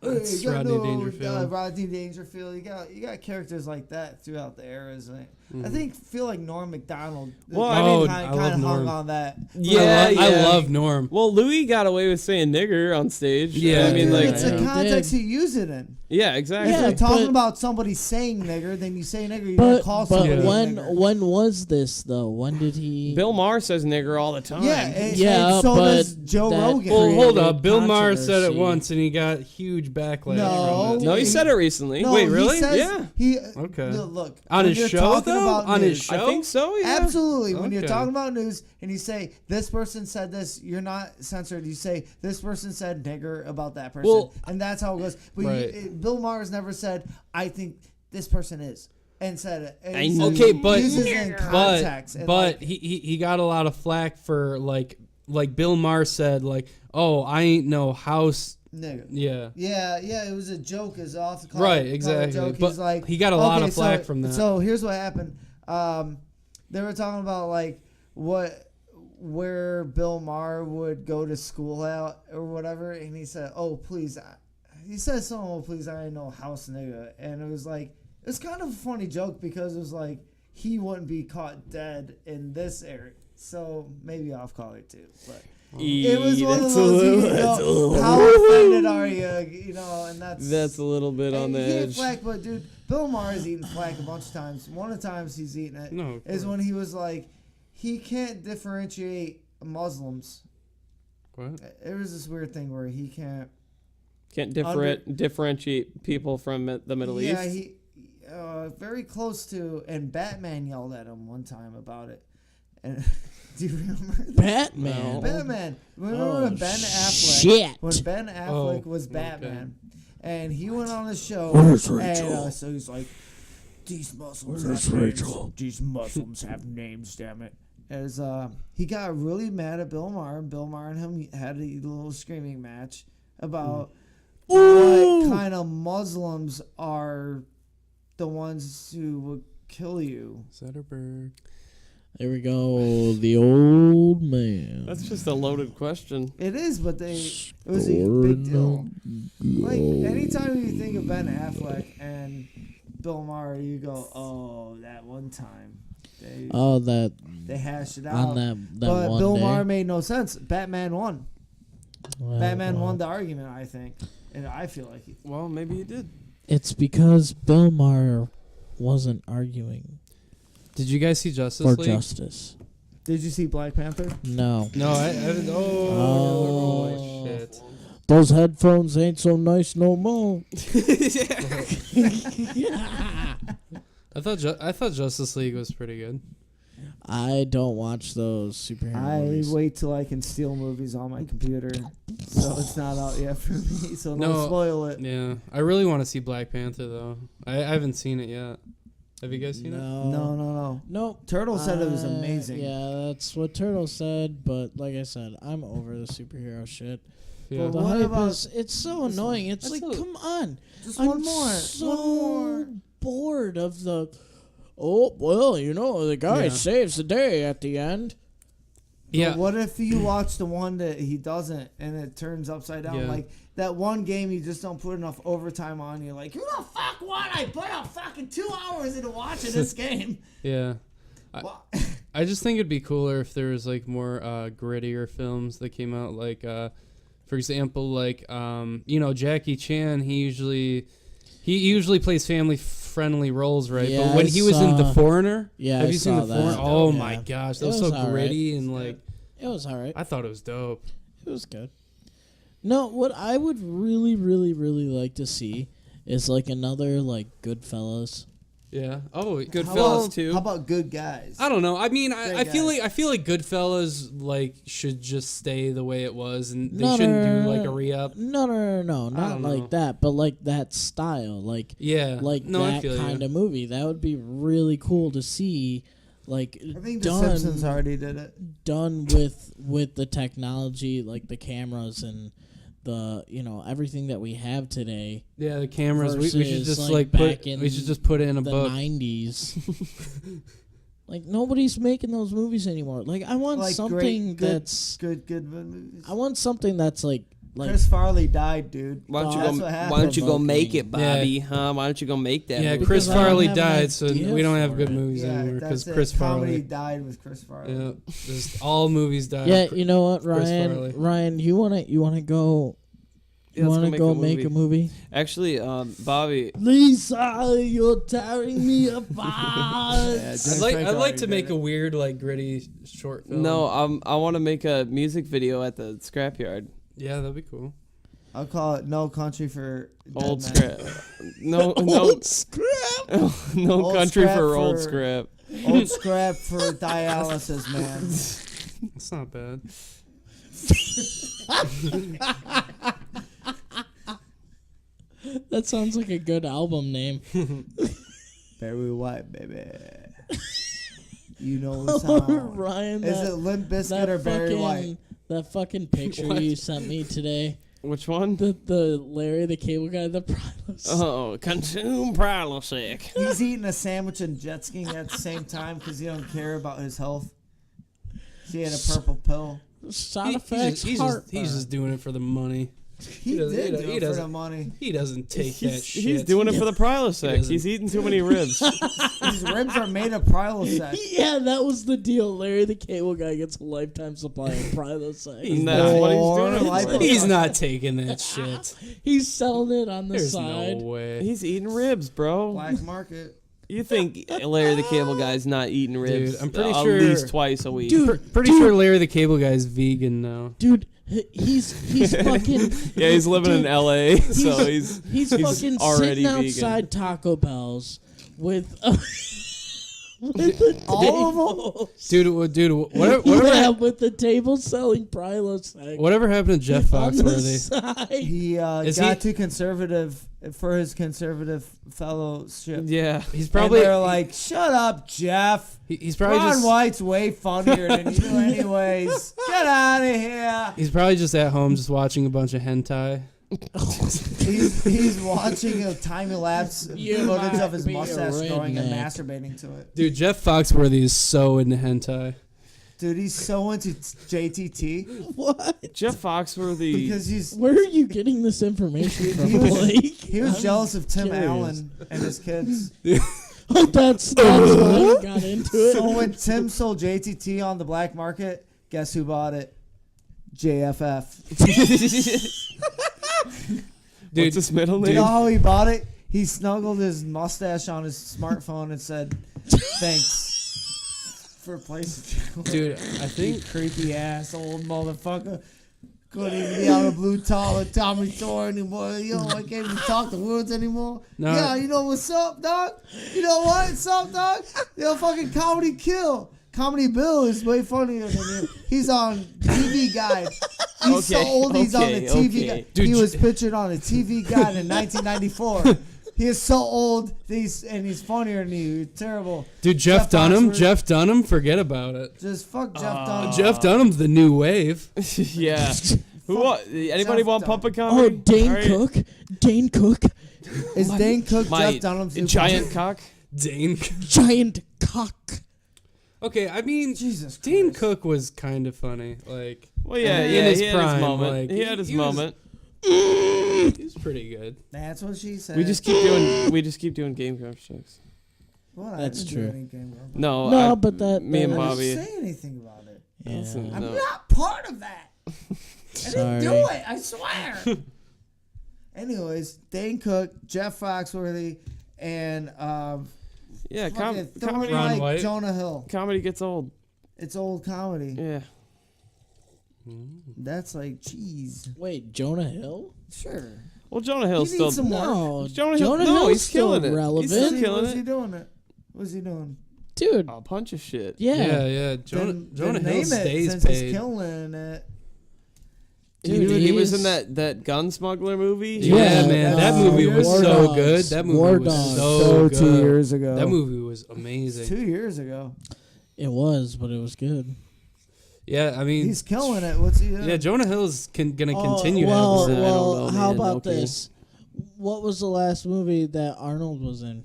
It's you got Rodney Dangerfield. Rodney Dangerfield. You got characters like that throughout the eras. I feel like Norm Macdonald. Well, I I kind love of hung Norm. on that. Yeah, I love Norm. Well, Louie got away with saying nigger on stage. Yeah, I mean, Dude, like, it's the context you use it in. yeah, exactly. If Yeah, you're talking but- about somebody saying nigger, then you say nigger. You don't call But somebody nigger. when was this though? When did he? Bill Maher says nigger all the time. Yeah, and Yeah, so but does Joe that- Rogan. Well, hold created up. Bill Maher said it controversy. once, and he got huge backlash No. from it. No, he said it recently. No, Wait, he really? says- Yeah. He Okay. look On when his you're show, talking though? about On his news- show? I think so, yeah. Absolutely. When you're Okay. talking about news and you say this person said this, you're not censored. You say this person said nigger about that person, Well, and that's how it goes. But right. Bill Maher's never said I think this person is, and said it. And I he know. said- Okay, but uses it in context. and but like, he got a lot of flack for like Bill Maher said like, oh, I ain't no house. nigger. Yeah. Yeah, it was a joke. Is off the Right, exactly. Joke. But He's like, he got a lot okay, of flack from that. So here's what happened. They were talking about like where Bill Maher would go to school out or whatever, and he said, "Oh please," he said something, "Oh please, I ain't no house nigga," and it was like it's kind of a funny joke because it was like he wouldn't be caught dead in this area, so maybe off color too, but. It was one of That's those, a little- how offended are you, and That's a little bit on and the he ate edge. flack, but dude, Bill Maher's eaten flack a bunch of times. One of the times he's eaten it No, of is course. when he was like, he can't differentiate Muslims. What? There was this weird thing where he can't. Can't differentiate people from the Middle Yeah, East. he very close to, and Batman yelled at him one time about it. And do you remember that? Batman. No. Batman. Remember Oh, when Ben Affleck? shit. When Ben Affleck Oh, was okay. Batman, and he went on the show, Where's and Rachel? so he's like, "These Muslims Where's have Rachel? names. These Muslims have names. Damn it!" As he got really mad at Bill Maher, and Bill Maher and him had a little screaming match about what kind of Muslims are the ones who would kill you. Zetterberg. There we go. The old man. That's just a loaded question. It is, but it was a big deal. Like, anytime you think of Ben Affleck and Bill Maher, you go, oh, that one time. They hashed it out. on that but one Bill day. Maher made no sense. Batman won. Well, Batman won the argument, I think. And I feel like he... Well, maybe he did. It's because Bill Maher wasn't arguing Did you guys see Justice for League? justice. Did you see Black Panther? No. No, I haven't. Oh, Oh. shit. Those headphones ain't so nice no more. I thought Justice League was pretty good. I don't watch those superhero I movies. wait till I can steal movies on my computer. So it's not out yet for me, so No. don't spoil it. Yeah, I really want to see Black Panther though. I haven't seen it yet. Have you guys seen it? No. Nope. Turtle said it was amazing. Yeah, that's what Turtle said, but like I said, I'm over the superhero shit. Yeah. But The what hype about is, it's so annoying. It's That's like, a- come on. Just I'm one more. so bored of the, oh, well, you know, the guy Yeah. saves the day at the end. Yeah. But what if you watch the one that he doesn't and it turns upside down? Yeah. Like that one game you just don't put enough overtime on. You're like, who the fuck won? I put up fucking 2 hours into watching this game. Yeah. Well, I just think it'd be cooler if there was like more grittier films that came out. Like, for example, like Jackie Chan. He usually plays family friendly roles, right? Yeah, but when I he was in The saw- Foreigner, Yeah, have I you seen saw The that. Foreigner? Oh Yeah. my gosh, that It was was so alright. gritty and like It was alright. I thought it was dope. It was good. No, what I would really, really, really like to see is like another like Goodfellas. Yeah. Oh, Goodfellas how about, too. How about Good Guys? I don't know. I mean, Great I feel guys. like Goodfellas like should just stay the way it was, and they No, shouldn't no, do like a no. re-up. No, not don't like know. that, but like that style, like Yeah. like no, I that feel kind you. of movie. That would be really cool to see, like I think The Simpsons already did it. done with the technology, like the cameras and the everything that we have today. Yeah, the cameras. We should versus, just like, put. back in We should just put it in a the book. 90s. Like nobody's making those movies anymore. Like I want Like something good that's movies. I want something that's like Chris Farley died, dude. Why don't That's you what go? happened. Why don't you go make it, Yeah. Bobby? Huh? Why don't you go make that? Yeah, movie? Chris Because I don't Farley have an died, so idea we don't have for good it. movies anymore that's because it. Chris Comedy Farley. died with Chris Farley. Yeah, just all movies died. Yeah, you know what, Chris Ryan? Farley. Ryan, you wanna go? Yeah, You let's wanna go make a movie? Actually, Bobby, Lisa, you're tearing me apart. I'd like to make a weird, like gritty short film. no, I want to make a music video at the scrapyard. Yeah, that'd be cool. I'll call it No Country for Old Dead Men. scrap. No, Old scrap. no Old country scrap for old for- scrap. Old scrap for dialysis, man. It's not bad. That sounds like a good album name. Barry White, baby. You know the song. Ryan, Is that, it Limp Bizkit that or Barry White? That fucking picture What? you sent me today. Which one? The Larry the Cable Guy, the Primus. Oh, consume Prilosec. He's eating a sandwich and jet skiing at the same time because he don't care about his health. He had a purple pill. Side effects, heart. He's just doing it for the money. He doesn't- did he do it for the doesn't- money. He doesn't take that shit. He's doing it for the Prilosec. doesn't. He's eating too many ribs. His ribs are made of Prilosec. Yeah, that was the deal. Larry the Cable Guy gets a lifetime supply of Prilosec. And that's what he's Or doing. like- He's not taking that shit. He's selling it on the There's side. no way. He's eating ribs, bro. Black market. You think Larry the Cable Guy's not eating ribs? Dude, I'm pretty at sure- least twice a week. Dude, Pretty sure Larry the Cable Guy's vegan now. Dude, he's fucking. Yeah, he's living in Dude, LA, so he's He's fucking already sitting vegan. outside Taco Bell's with the All of them? Dude, whatever, with the table selling Prilosec. whatever happened to Jeff on the Foxworthy? side. He Is got he- too conservative for his conservative fellowship. yeah. He's And probably they're like, shut up, Jeff. he's probably Ron just White's way funnier than you anyways. Get out of here. he's probably just at home just watching a bunch of hentai. He's watching a time-lapse You footage might of his be a mustache growing and redneck. masturbating to it. Dude, Jeff Foxworthy is so into hentai. Dude, he's so into JTT What? Jeff Foxworthy. because he's Where are you getting this information from, he was, Blake? he was I'm jealous of Tim curious. Allen and his kids. Oh, that's why you got into it. So when Tim sold JTT on the black market, guess who bought it? JFF. Dude, what's his middle You name? know how he bought it? He snuggled his mustache on his smartphone and said, "Thanks for PlayStation." Dude, I think creepy ass old motherfucker. Couldn't even be on a blue collar Tommy Thor anymore. Yo, I can't even talk to words anymore. No. Yeah, you know what's up, dog? You know what? What's up, dog? Yo, fucking Comedy Kill. Comedy Bill is way funnier than him. He's on TV Guide. He's so Okay, old, he's on the TV okay. Guide. Dude, He was pictured on a TV Guide in 1994. He is so old, he's funnier than you. You're terrible. dude Jeff Jeff Dunham, Foxworthy. Jeff Dunham, forget about it. Just fuck Jeff Dunham. Jeff Dunham's the new wave. yeah. Anybody Jeff want Dunham. puppet Oh, comedy? Dane All right. Cook. Dane Cook. Is Dane Cook My Jeff Dunham's new giant puppet? cock. Dane. Giant cock. Okay, I mean, Jesus Christ. Dane Cook was kind of funny. Like, Well, yeah, in yeah. his He had prime, his moment. like, he had his he was- moment. he was pretty good. That's what she said. We just keep doing game grumps jokes. Well, That's I didn't true. do any game grumps. No, No, but that- me and that- I Bobby. didn't say anything about it. Yeah. Listen, I'm no. not part of that. I didn't do Sorry. it. I swear. Anyways, Dane Cook, Jeff Foxworthy, and Yeah, fucking throwing comedy. Ron like White. Jonah Hill. Comedy gets old. It's old comedy. Yeah. That's like cheese. Wait, Jonah Hill? Sure. Well, Jonah Hill's He still. needs some work. No, Jonah Hill. No, Hill's he's still killing it. relevant. He's still killing What's he it. doing it? What's he doing? Dude, A bunch of shit. yeah. Yeah. Jonah Then Hill name stays it since he's paid. killing it. Dude, he was he's- in that gun smuggler movie. Yeah, man, that movie was War so Dogs. good. That movie War was Dogs. so good. 2 years ago. That movie was amazing. 2 years ago. It was, but it was good. Yeah, I mean, He's killing it. What's he doing? yeah, Jonah Hill's gonna Oh, continue well, to have. I don't well, know, how man. about Okay. this? What was the last movie that Arnold was in?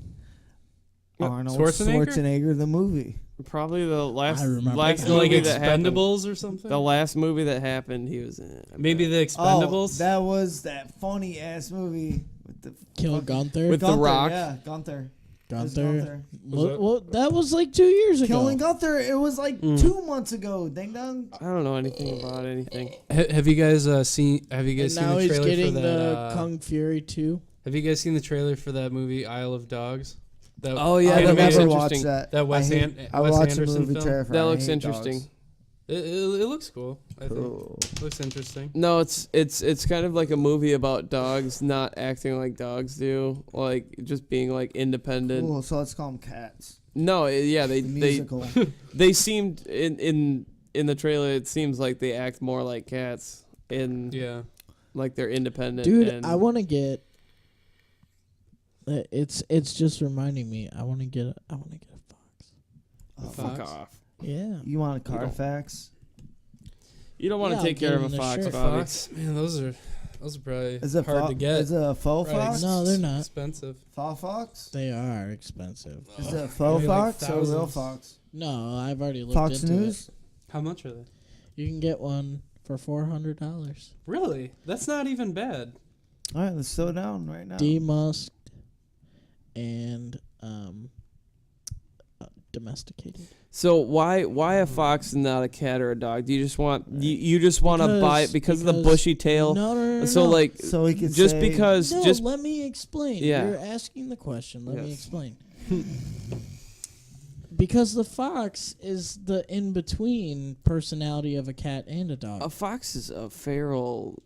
Arnold Schwarzenegger? Schwarzenegger, the movie. Probably the last I remember last that. Like movie that happened. Expendables or something. The last movie that happened, he was in it. Maybe the Oh, Expendables. that was that funny ass movie with the Kill fucking- Gunther. With The Gunther, Rock. Yeah, Gunther. It was Gunther. Was Well, that was like 2 years ago. Killing Gunther. It was like 2 months ago. Ding dong. I don't know anything about anything. Have you guys seen? Have you guys And seen now the he's trailer getting for the that? Kung Fury 2. Have you guys seen the trailer for that movie Isle of Dogs? That Oh, yeah, I that animated- looks never interesting. watched that. That Wes I Wes watched Anderson a movie film? trailer for That I looks Hate interesting. Dogs. It looks cool. I Cool. think looks interesting. No, it's kind of like a movie about dogs not acting like dogs do, like just being like independent. Cool. So let's call them cats. No, yeah, The musical. they seemed in the trailer. It seems like they act more like cats and Yeah. like they're independent. Dude, and I want to get. It's just reminding me. I want to get a fox. Oh, fuck Fox? off. Yeah. You want a You don't- Carfax? You don't want Yeah, to I'll take get care of him a the fox, shirt. Bobby. Fox, man, those are probably Is it hard to get. Is it a faux Right. fox? No, they're not. Expensive. Faux fox? They are expensive. Is it a faux Maybe like fox or a real thousands. fox? No, I've already looked Fox into News? it. How much are they? You can get one for $400. Really? That's not even bad. All right, let's slow down right now. Demusked and domesticated. So why a fox and not a cat or a dog? Do you just want you just want to buy it because of the bushy tail? No. So no. like So we could just say, because No, just let me explain. Yeah. You're asking the question. Let me Yes. explain. Because the fox is the in-between personality of a cat and a dog. a fox is a feral.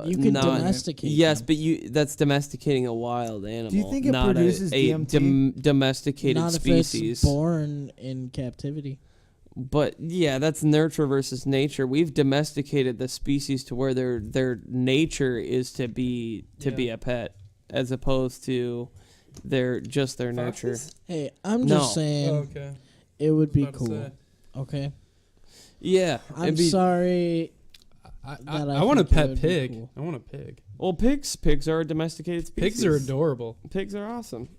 You can not- domesticate Yes, them. but that's domesticating a wild animal. think it not produces a DMT? domesticated Not if species? it's born in captivity. But yeah, that's nurture versus nature. We've domesticated the species to where their nature is to be a pet, as opposed to their nurture. Hey, I'm No. just saying okay. it would be About to cool. say. Okay, Yeah, I'm it'd be- sorry. That I want a think it pet would be pig. cool. Oh, I want a pig. Well, pigs are a domesticated species. Pigs are adorable, Pigs are awesome.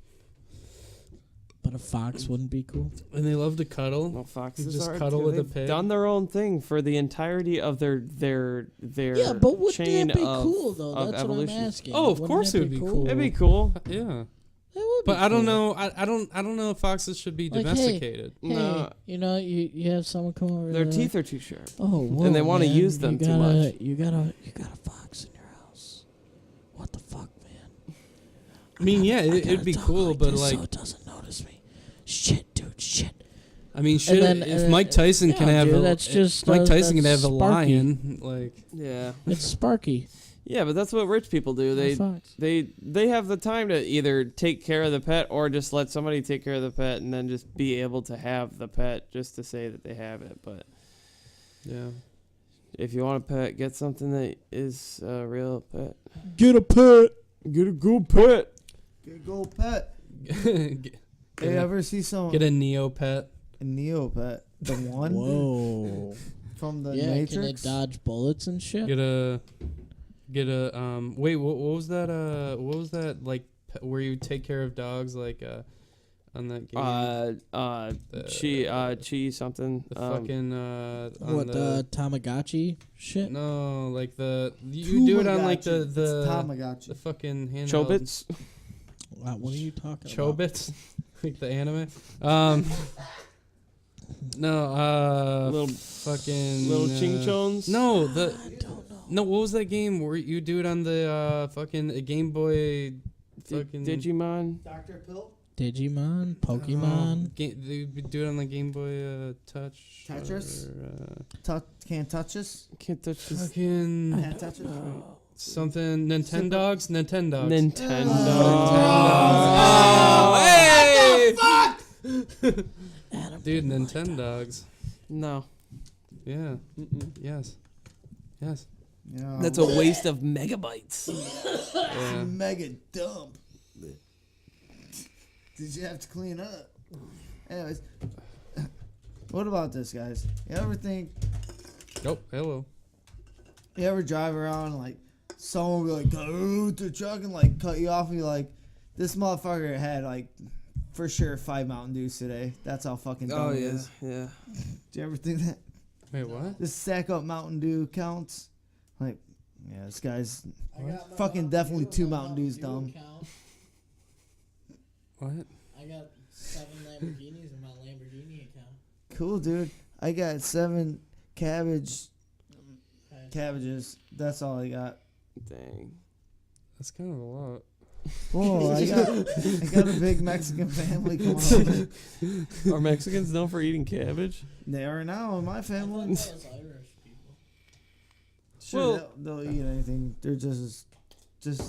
But a fox wouldn't be cool. and they love to cuddle. Well, foxes just are cuddle too. with a They've pig. done their own thing for the entirety of their Yeah, but wouldn't chain that be of, cool though? of That's evolution. what I'm asking. Oh, of Wouldn't course that it would be cool. It'd be cool. Yeah, That would but be I don't cool. know. I don't know if foxes should be Like, hey, domesticated. Hey, No. you have someone come over. Their there, teeth are too sharp. Oh, whoa, they wanna man, use them you too gotta, much. You got a fox in your house. What the fuck, man? I mean, yeah, I it'd gotta be talk cool, like but this like, so it doesn't notice me. Shit, dude, shit. I mean, shit. then- If and Mike then- Tyson can yeah, have dude, that's just, Mike Tyson can that's have a Sparky. lion, like Yeah, It's Sparky. yeah, but that's what rich people do. My They fox. they have the time to either take care of the pet or just let somebody take care of the pet and then just be able to have the pet just to say that they have it. But yeah. if you want a pet, get something that is a real pet. Get a pet. Get a good pet. Good gold pet. get, Hey, a, ever see some get a Neopet. Neopet? The one Whoa. from the Yeah, can it Matrix? dodge bullets and shit? Get a wait, what was that like where you take care of dogs like on that game? Chi something. The fucking on What, the Tamagotchi shit? no, like you do it on like Tamagotchi. It's the Tamagotchi. fucking handheld Chobits. Wow, what are you talking about? Chobits, like the anime. No, Little fucking little chingchons. No, I don't know. no. What was that game where you do it on the fucking Game Boy? Fucking Digimon. Dr. Pill? Digimon, Pokemon. They do it on the Game Boy Touch. Tetris? Or, Can't touch us? Can't touch this. fucking Can't touch it? something. Nintendogs. Nintendogs. Nintendo. Oh, hey! Adam, Dude, Nintendogs. No, Yeah. Yes. Yes. Yeah. that's a waste of megabytes. Yeah. mega dump. Did you have to clean up? Anyways, what about this, guys? You ever think? Nope. Hello. You ever drive around and, like, someone will be like, go to the truck and like cut you off and be like, this motherfucker had like for sure 5 Mountain Dews today. That's how fucking dumb it is. yeah. Do you ever think that? Wait, what? This sack up Mountain Dew counts? Like, yeah, this guy's I got my fucking definitely Dew 2 on my Mountain Dews Dew dumb. account. What? I got 7 Lamborghinis in my Lamborghini account. Cool, dude. I got 7 cabbages. That's all I got. Dang. That's kind of a lot. Whoa, I got a big Mexican family coming over. Are Mexicans known for eating cabbage? They are now in my family. Those Irish people. Sure, Well- they'll eat anything. They're just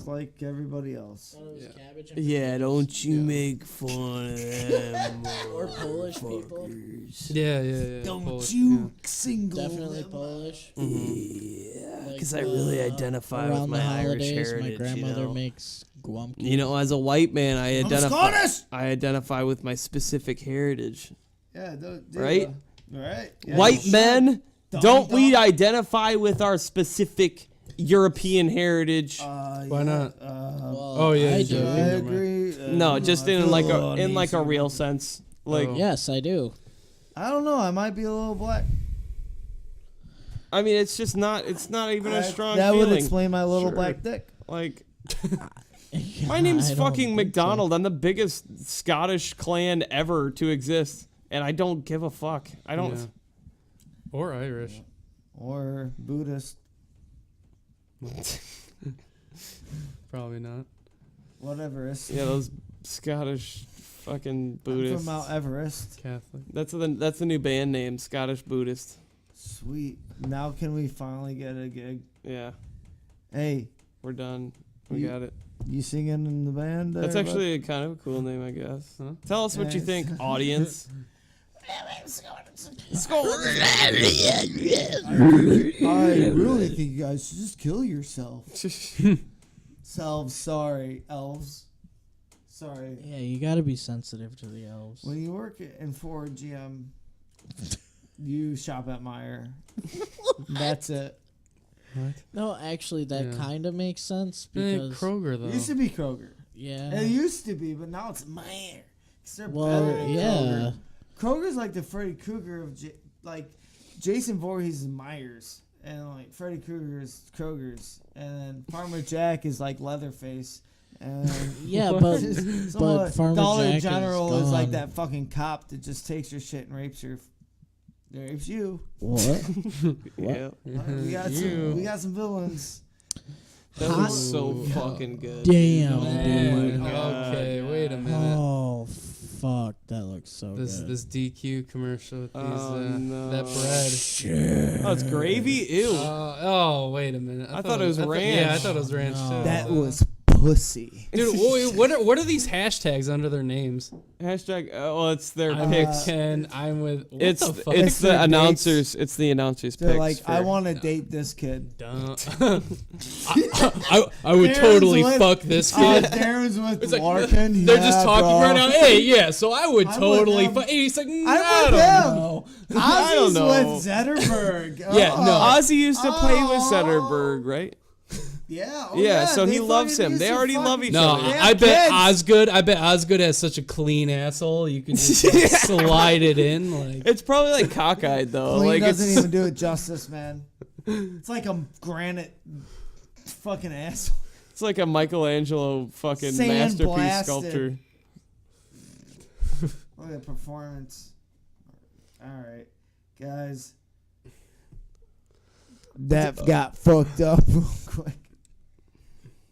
like everybody else. Thought it was Yeah. cabbage and Yeah, potatoes. don't you make fun of them. Or Polish people. Yeah. Don't Polish, you single Definitely them Polish. Yeah, Like, because I really identify with around my the Irish holidays, heritage. my grandmother you know? makes guamki. You know, as a white man, I I'm identify. Scottish! I identify with my specific heritage. Yeah, dude, Right? Right. Yeah, White you men, Dumb, don't we dumb. identify with our specific European heritage? should. Why not? Well, Oh, yeah, I you do. do. I agree. No, just in like a uneasy. real sense. Like, Oh. Yes, I do. I don't know. I might be a little black. I mean, it's just not. It's not even a strong that feeling. would explain my little Sure. black dick. Like, my name's I don't fucking think McDonald. I'm the biggest Scottish clan ever to exist, and I don't give a fuck. I don't. Yeah. Or Irish. Or Buddhist. Probably not. Whatever. Yeah, those Scottish fucking I'm Buddhists. from Mount Everest. Catholic. That's the new band name, Scottish Buddhist. Sweet. Now can we finally get a gig? Yeah, Hey, we're done. We You- got it. you singing in the band? That's there, bud? actually a kind of a cool name, I guess. Huh? Tell us what you Yes. think, audience. I really think you guys should just kill yourself. Selves, sorry, elves. Sorry. Yeah, you got to be sensitive to the elves. When you work in Ford GM, you shop at Meyer. That's it. What? No, actually, that Yeah. kind of makes sense Hey, because Kroger, though. It used to be Kroger. yeah. It used to be, but now it's Meyer. 'Cause they're Well, better than yeah. Kroger. Kroger's like the Freddy Krueger of like Jason Voorhees is Myers, and like Freddy Krueger is Kroger's, and then Farmer Jack is like Leatherface, and Yeah, but somewhat Farmer Dollar Jack is General is like gone. that fucking cop that just takes your shit and rapes you. what? Yeah, We got some villains. that Hot- was so fucking good. Damn, Oh dude. my God. Okay, wait a minute. Oh fuck, that looks so good. This DQ commercial with these no. that bread. Oh, it's gravy. Ew. Oh, wait a minute. I thought it was ranch. Yeah, I thought it was ranch No. too. That was pussy. Dude, what are these hashtags under their names? Hashtag. Well, it's their I'm picks. Ken. I'm with. What It's the fuck? it's their the announcers. It's the announcers' They're picks. like, I for- want to date this kid. Dumb. I would Darren's totally with- fuck this Oh, kid. Darren's with It's like, Larkin. they're Yeah, just talking bro. right now. Hey, yeah, so I would I'm totally with fuck. him. He's like, I'm I with don't him. know. I don't Ozzy's know. with Zetterberg. Yeah, no. Ozzy used to play with Oh. Zetterberg, right? Yeah. Oh, Yeah, so they he loves fucking him. They used to already love fucking- each No, other. They I have bet kids. Osgood has such a clean asshole. You can just like, slide it in. Like, It's probably like cockeyed though. Clean Like doesn't it's even do it justice, man. It's like a granite fucking asshole. it's like a Michelangelo fucking Sand masterpiece blasted. sculpture. Look at the performance. All right, guys. That got fucked up real quick.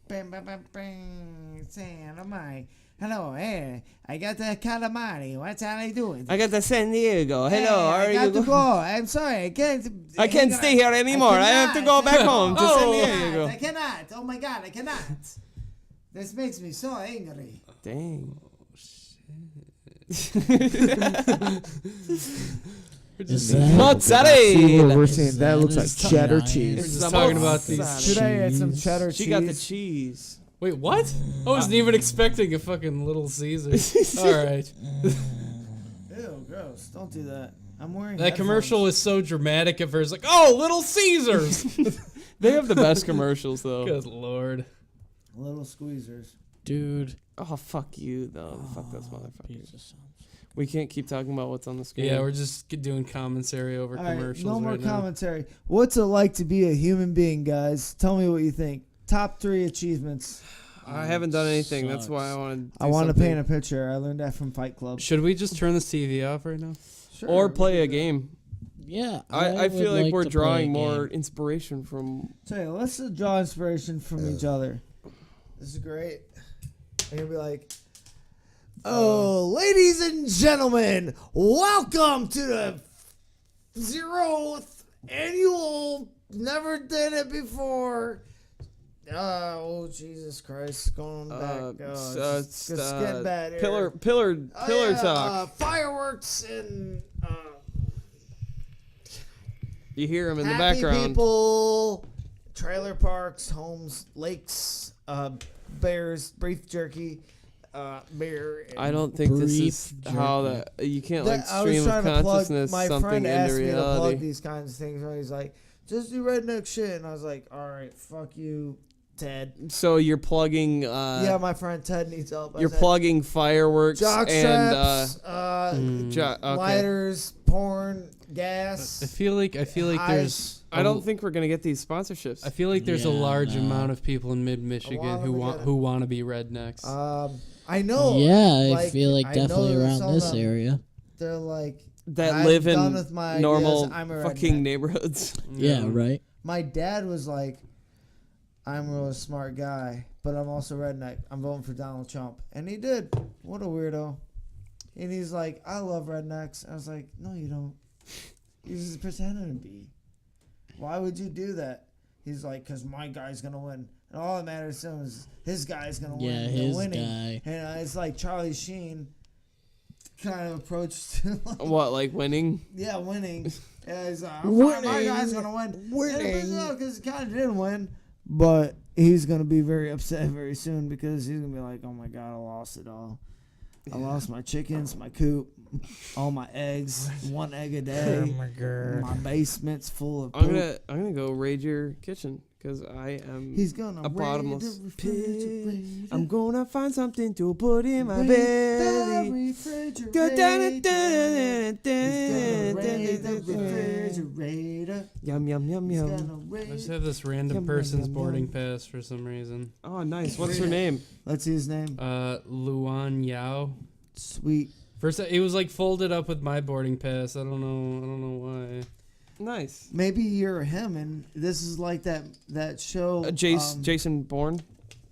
Bam, bam, bam, bam. Santa Mai. Hello, hey. I got the calamari. What's how I doing? I got the San Diego. Hey, Hello, how I are got you? to go. I'm sorry. I can't. I can't stay here anymore. I have to go back home to San Diego. I cannot. Oh my god, I cannot. This makes me so angry. Dang. Is that- See Mozzarella. what we're saying? That looks like Is cheddar that cheese. we're just Some talking about mozzarella. these. Should I add some cheddar She cheese? got the cheese. Wait, what? I wasn't even expecting a fucking Little Caesar. All right, Ew, gross. Don't do that. I'm wearing that commercial headphones. was so dramatic at first. Like, oh, Little Caesars. They have the best commercials though. Good lord. Little squeezers. Dude. Oh, fuck you, though. Fuck those motherfuckers. Pizza sounds. We can't keep talking about what's on the screen. Yeah, we're just doing commentary over All right, commercials. no more right now. commentary. What's it like to be a human being, guys? Tell me what you think. Top 3 achievements. I haven't done anything. That's Sucks. why I want to. I want to paint a picture. I learned that from Fight Club. Should we just turn the TV off right now? Sure, or we play can a do game. Yeah. I feel like we're to play a drawing more game. inspiration from. it. Tell you, let's draw inspiration from each other. This is great. I'm going to be like, oh, ladies and gentlemen, welcome to the 0th annual, never did it before. Oh, Jesus Christ, going back. It's getting bad here. Pillar talk. Fireworks and You hear them in the happy background. people, trailer parks, homes, lakes, bears, beef jerky, beer. And I don't think this is Brief how jerky. that you can't that- like I was stream of trying to plug. consciousness My something friend into asked me to plug reality. these kinds of things. And he's like, just do redneck shit. And I was like, all right, fuck you, Ted. So you're plugging. Yeah, my friend Ted needs help. I You're said, plugging fireworks jock and straps, okay. lighters, porn, gas. I feel like there's. I don't think we're gonna get these sponsorships. I feel like there's a Yeah, large no. amount of people in mid Michigan who want to be rednecks. I know. Yeah, I like, feel like I definitely know around some this of them, area. They're like that I'm live done in with my normal ideas, I'm a fucking redneck. neighborhoods. Yeah, right. My dad was like, I'm a really smart guy, but I'm also redneck. I'm voting for Donald Trump. And he did. What a weirdo. And he's like, I love rednecks. I was like, no, you don't. He's just pretending to be. Why would you do that? He's like, because my guy's going to win. And all that matters to him is his guy's going to win. Yeah, They're his winning. guy. And it's like Charlie Sheen kind of approach to like, What, like winning? yeah, winning. Yeah, he's like, Winning. my guy's going to win. Winning. Because he kind of didn't win. But he's going to be very upset very soon because he's going to be like, oh my God, I lost it all. I lost my chickens, my coop, all my eggs, 1 egg a day. My basement's full of poop. I'm gonna go raid your kitchen because I am He's gonna a raid bottomless the pit. refrigerator. I'm gonna find something to put in my Raid belly. the refrigerator. He's gonna raid the refrigerator. Yum yum yum He's yum. gonna I raid. just have this random Yum, yum, person's yum, boarding yum. pass for some reason. Oh, nice. What's her name? Let's see his name. Luan Yao. Sweet. First, it was like folded up with my boarding pass. I don't know why. Nice. Maybe you're him, and this is like that show. Jason Bourne.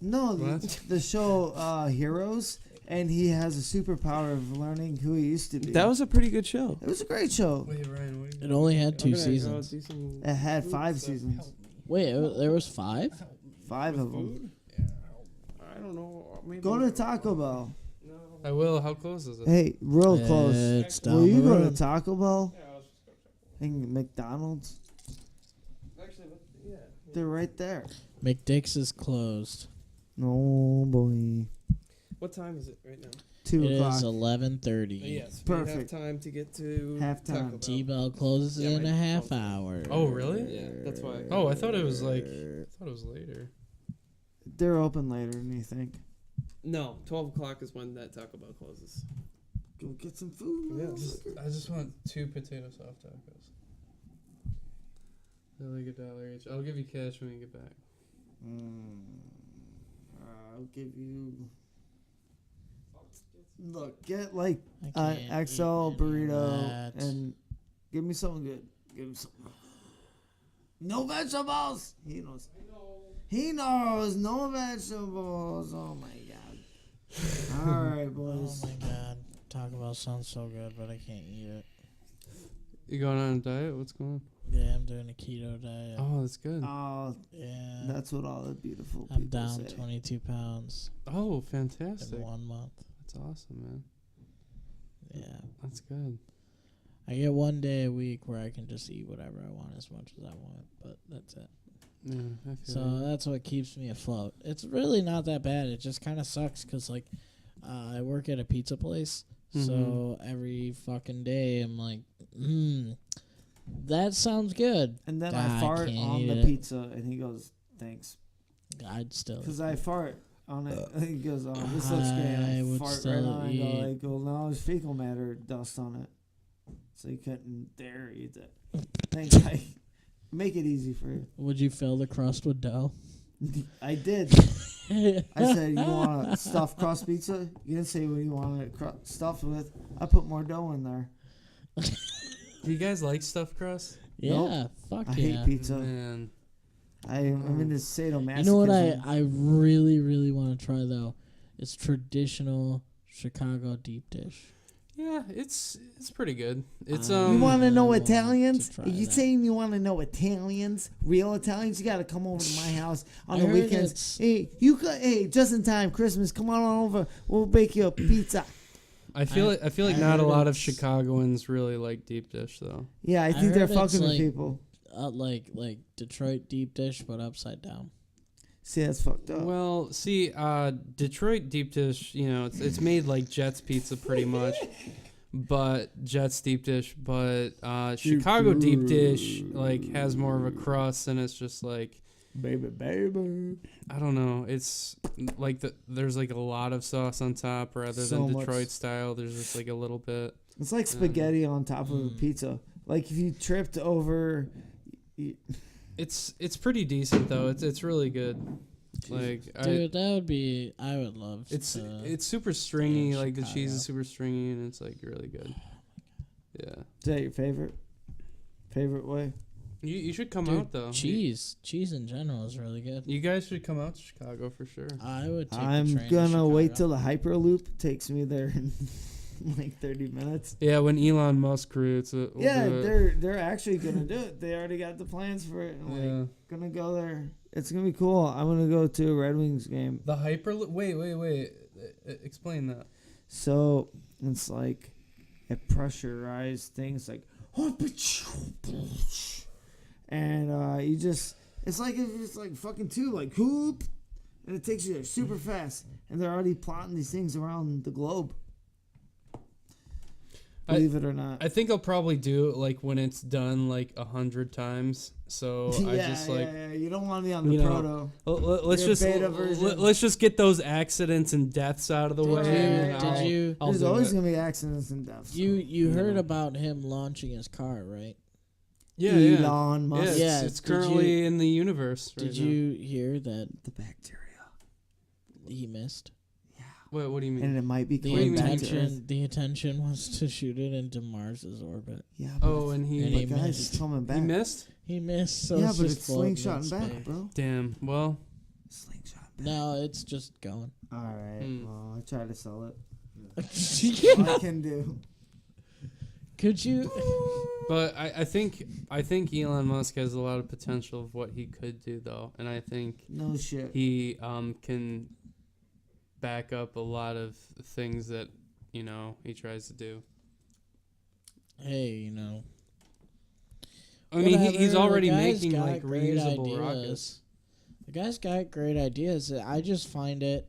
No, What? the show Heroes, and he has a superpower of learning who he used to be. That was a pretty good show. It was a great show. Wait, Ryan, what are you It only had 2 I'm gonna go seasons. do some- It had 5 seasons. Wait, there was 5? 5 of them. I don't know. Maybe Go to Taco Bell. I will. How close is it? Hey, real close. It's down Will you the go to road. Taco Bell? And McDonald's? Actually, yeah. They're right there. McDick's is closed. No, boy. What time is it right now? 2 It o'clock. is 11:30. Yes. Perfect. We have time to get to Halftime. Taco Bell. T-Bell closes Yeah, in my a half phone. hour. Oh, really? Yeah, that's why. Oh, I thought it was later. They're open later than you think. No, 12 o'clock is when that Taco Bell closes. Go get some food. Yeah. motherfucker. I just want 2 potato soft tacos. They're like $1 each. I'll give you cash when you get back. I'll give you. Look, get like I can't XL eat any of burrito that. and give me something good. Give me something. No vegetables. He knows. He knows no vegetables. Oh my god. All right, Oh boys. my god. Taco Bell sounds so good, but I can't eat it. You going on a diet? What's going on? Yeah, I'm doing a keto diet. Oh, that's good. Oh, Yeah. that's what all the beautiful people I'm down say. 22 pounds Oh, fantastic. in 1 month. That's awesome, man. Yeah. That's good. I get 1 day a week where I can just eat whatever I want as much as I want, but that's it. Yeah, I feel So you. that's what keeps me afloat. It's really not that bad. It just kind of sucks because, like, I work at a pizza place. So every fucking day I'm like, that sounds good. And then I I fart can't on eat the it. pizza, and he goes, "Thanks," I'd still. because I fart. on it. He goes, "Oh, this looks great." I I would fart still right on it. eat. Go like, "Well, no, there's fecal matter dust on it, so you couldn't dare eat it." Thanks, I make it easy for you. Would you fill the crust with dough? I did. I said, "You want a stuffed crust pizza?" You didn't say what you wanted it stuffed with. I put more dough in there. Do you guys like stuffed crust? Yeah, fuck I yeah. hate pizza. Man. I'm into sadomasochism. You know what I really, really want to try, though? It's traditional Chicago deep dish. Yeah, it's pretty good. It's You want to know want Italians? to try If you that. saying you want to know Italians, real Italians, you got to come over to my house on I the heard weekends. it's- Hey, just in time, Christmas. Come on over. We'll bake you a pizza. I feel like I not a heard lot of it's- Chicagoans really like deep dish though. Yeah, I I think they're heard it's fucking with like- people. Like Detroit deep dish, but upside down. See, that's fucked up. Well, see, Detroit deep dish, you know, it's made like Jets pizza pretty much, but Jets deep dish, but Chicago deep dish like has more of a crust and it's just like, Baby. I don't know, it's like there's like a lot of sauce on top rather So than much. Detroit style. There's just like a little bit. It's like spaghetti on top of a pizza. Like if you tripped over. It's pretty decent though. It's really good. Like Dude, that would be. I would love. it's to, super stringy. in Like the cheese Chicago. is super stringy and it's like really good. Yeah, Is that your favorite? Favorite way? you should come Dude, out though. cheese in general is really good. You guys should come out to Chicago for sure. I would. Take the I'm train to gonna wait Chicago. till the Hyperloop takes me there in like 30 minutes. Yeah, when Elon Musk creates it. we'll Yeah, do it. they're actually gonna do it. They already got the plans for it. I'm Yeah. like, gonna go there. It's gonna be cool. I'm gonna go to a Red Wings game. The Hyperloop. Wait. Explain that. So it's like a pressurized thing. It's like, and you just, it's like it's like fucking tube, like hoop, and it takes you there super fast. And they're already plotting these things around the globe. Believe it or not. I think I'll probably do it like when it's done like 100 times. So I just like. yeah. You don't want to be on the you know, proto. Let's Your just beta version. let's just get those accidents and deaths out of the way. and Did you? I'll There's do always it. gonna be accidents and deaths. You heard about him launching his car, right? Yeah. Elon Yeah, Musk. Yeah, it's did currently in the universe. Right Did now. you hear that The bacteria. he missed? What do you mean? And it might be The coming back to Earth. intention was to shoot it into Mars's orbit. Yeah. Oh, and he And he guys, missed. it's coming back. he missed. He missed, so Yeah, it's but just it's floating in slingshotting back, space. bro. Damn. Well, Slingshot back. No, it's just going. All right. Hmm. Well, I try to sell it. All I can do. Could you? but I think Elon Musk has a lot of potential of what he could do though, and I think No shit. he can back up a lot of things that he tries to do. Hey, you know. I mean, he's whatever, already the guy's making got like great reusable ideas. rockets. The guy's got great ideas. I just find it,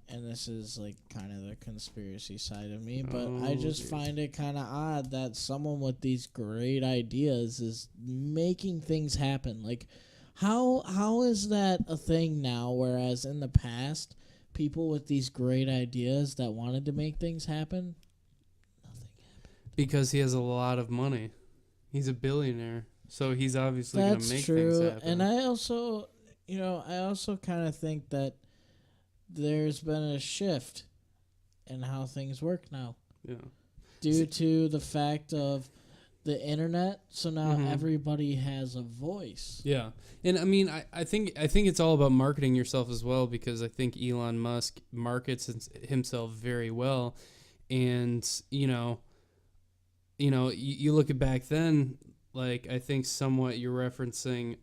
and this is like kind of the conspiracy side of me, but I just find it kind of odd that someone with these great ideas is making things happen. Like, how is that a thing now? Whereas in the past, people with these great ideas that wanted to make things happen, nothing happened. Because he has a lot of money. He's a billionaire, so he's obviously going to That's make true. things happen. And I also kind of think that there's been a shift in how things work now yeah. due to the fact of the internet. So now Mhm. everybody has a voice. Yeah, and I mean, I think it's all about marketing yourself as well, because I think Elon Musk markets himself very well, and you look at back then, like I think somewhat you're referencing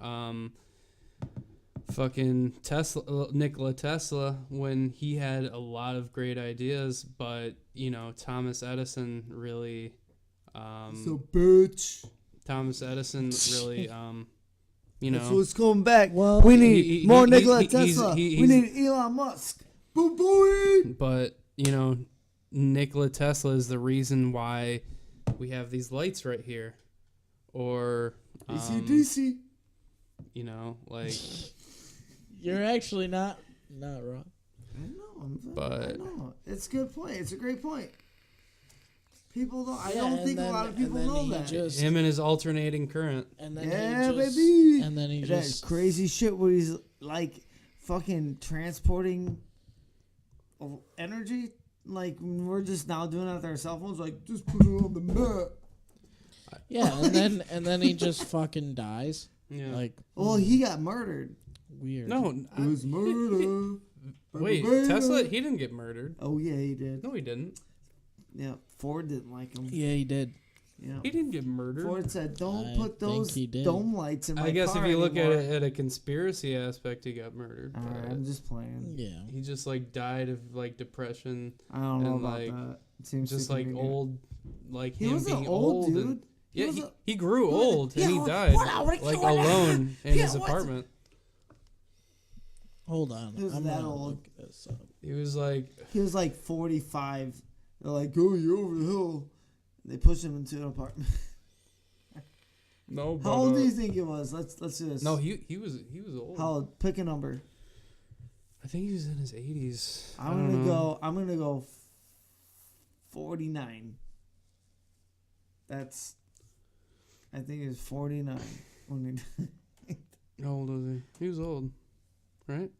fucking Nikola Tesla, when he had a lot of great ideas, but Thomas Edison really bitch. Thomas Edison really That's what's coming back. Well, We need more Nikola he's- Tesla. he's- We need Elon Musk. Boom, boy. but Nikola Tesla is the reason why we have these lights right here, or DC. like You're actually not wrong. But no, it's a good point. It's a great point. People don't. I Yeah, don't and think then- a lot of and people then know he that. just- him and his alternating current. And then Yeah, he just, baby. And then he That's just crazy shit where he's like fucking transporting energy. Like we're just now doing it with our cell phones. Like just put it on the map. yeah, and then he just fucking dies. Yeah. Like Well, he got murdered. weird. No, It was murder. wait, Tesla, he didn't get murdered. Oh yeah, he did. No, he didn't. Yeah, Ford didn't like him. Yeah, he did. Yeah. He didn't get murdered. Ford said, "Don't I put think those he did. dome lights in my car." I guess if you look at anymore." it at a conspiracy aspect, he got murdered. All right, but I'm just playing. Yeah. he just like died of like depression, I don't know And, about like, that. It seems just super like weird. old, like He him wasn't being old, and- dude. He yeah, was he grew old yeah, and he what- died what- what- like what- alone in yeah, his what- apartment. Hold on. He was I'm that gonna old. look this up. He was like, He was like 45. They're like, "Oh, you're over the hill." They pushed him into an apartment. no. How old do you think he was? Let's do this. No, he was old. How old? Pick a number. I think he was in his 80s. I I'm don't gonna know. go. I'm gonna go 49. I think it was 49 when he. How old was he? He was old, right?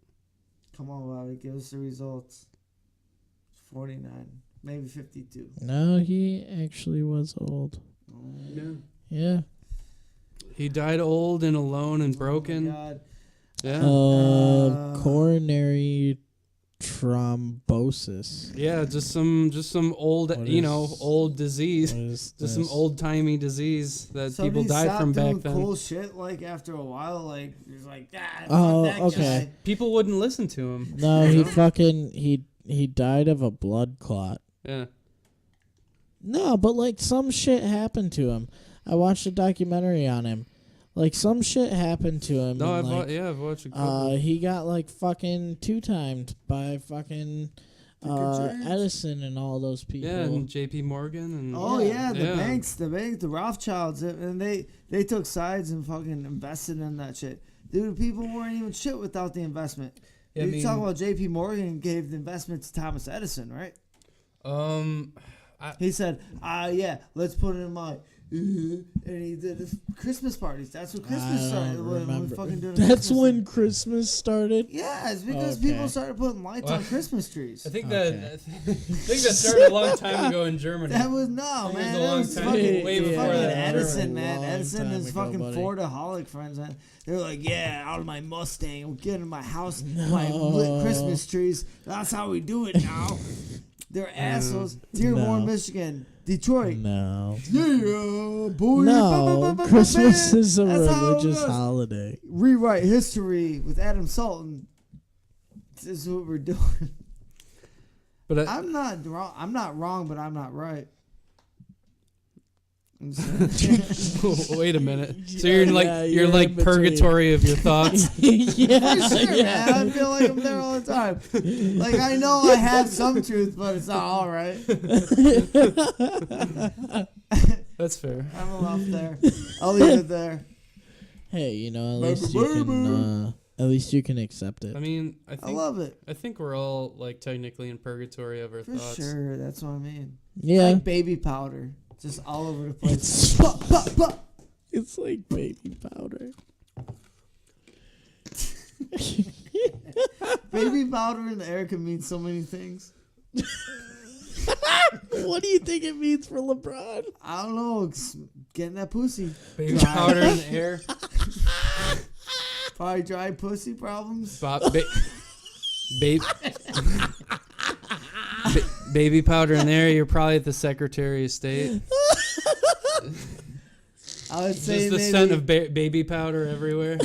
Come on, Bobby, give us the results. 49, maybe 52. No, he actually was old. Oh, Yeah. Yeah. He died old and alone and oh broken. my God. Yeah. Coronary thrombosis. Yeah, just some old, What is- old disease. What is Just some this? old timey disease that So people did he died stop from back doing then. cool shit like after a while, like he's like, Oh, fuck that okay. guy. People wouldn't listen to him. No, he fucking he died of a blood clot. Yeah. No, but like some shit happened to him. I watched a documentary on him. Like some shit happened to him. No, and, like, I've watched a couple. he got like fucking 2-timed by fucking James. Edison and all those people. Yeah, and J.P. Morgan and Oh Yeah. yeah, the banks, the Rothschilds, and they took sides and fucking invested in that shit. Dude, people weren't even shit without the investment. Yeah, I You mean- talk about J.P. Morgan gave the investment to Thomas Edison, right? He said, yeah, let's put it in my. And he did this Christmas parties. That's when Christmas I started. don't When we remember. fucking did a That's Christmas when thing. Christmas started. Yeah, it's because Okay. people started putting lights on Christmas trees. I think Okay. that started a long time ago in Germany. That was no It was man. a That long was time- fucking, way before fucking that. Edison, A man. long Edison and time his ago, fucking buddy. Fordaholic friends, man. They were like, yeah, out of my Mustang, we'll get in my house, my lit Christmas trees. That's how we do it now. They're assholes. Dearborn, No. Michigan, Detroit. No. Yeah, boy. No, Christmas is a That's how it religious goes. holiday. Rewrite history with Adam Sultan. This is what we're doing. But I'm not wrong. I'm not wrong, but I'm not right. I'm saying. wait a minute. So Yeah, you're like yeah, you're you're like in between. purgatory of your thoughts. yeah, For sure, yeah. man. I feel like I'm there all the time. Like I know I have some truth, but it's not all right. That's fair. I'm enough there. I'll leave it there. Hey, at least you can accept it. I mean, I love it. I think we're all like technically in purgatory of our For thoughts. sure. That's what I mean. Yeah, Like baby powder. Just all over the place. It's- Pop, pop, pop. it's like baby powder. Baby powder in the air can mean so many things. What do you think it means for LeBron? I don't know. Getting that pussy. Baby Dry. powder in the air. Probably dry pussy problems. Baby powder in there. You're probably at the Secretary of State. I would say Just the maybe, scent of baby powder everywhere.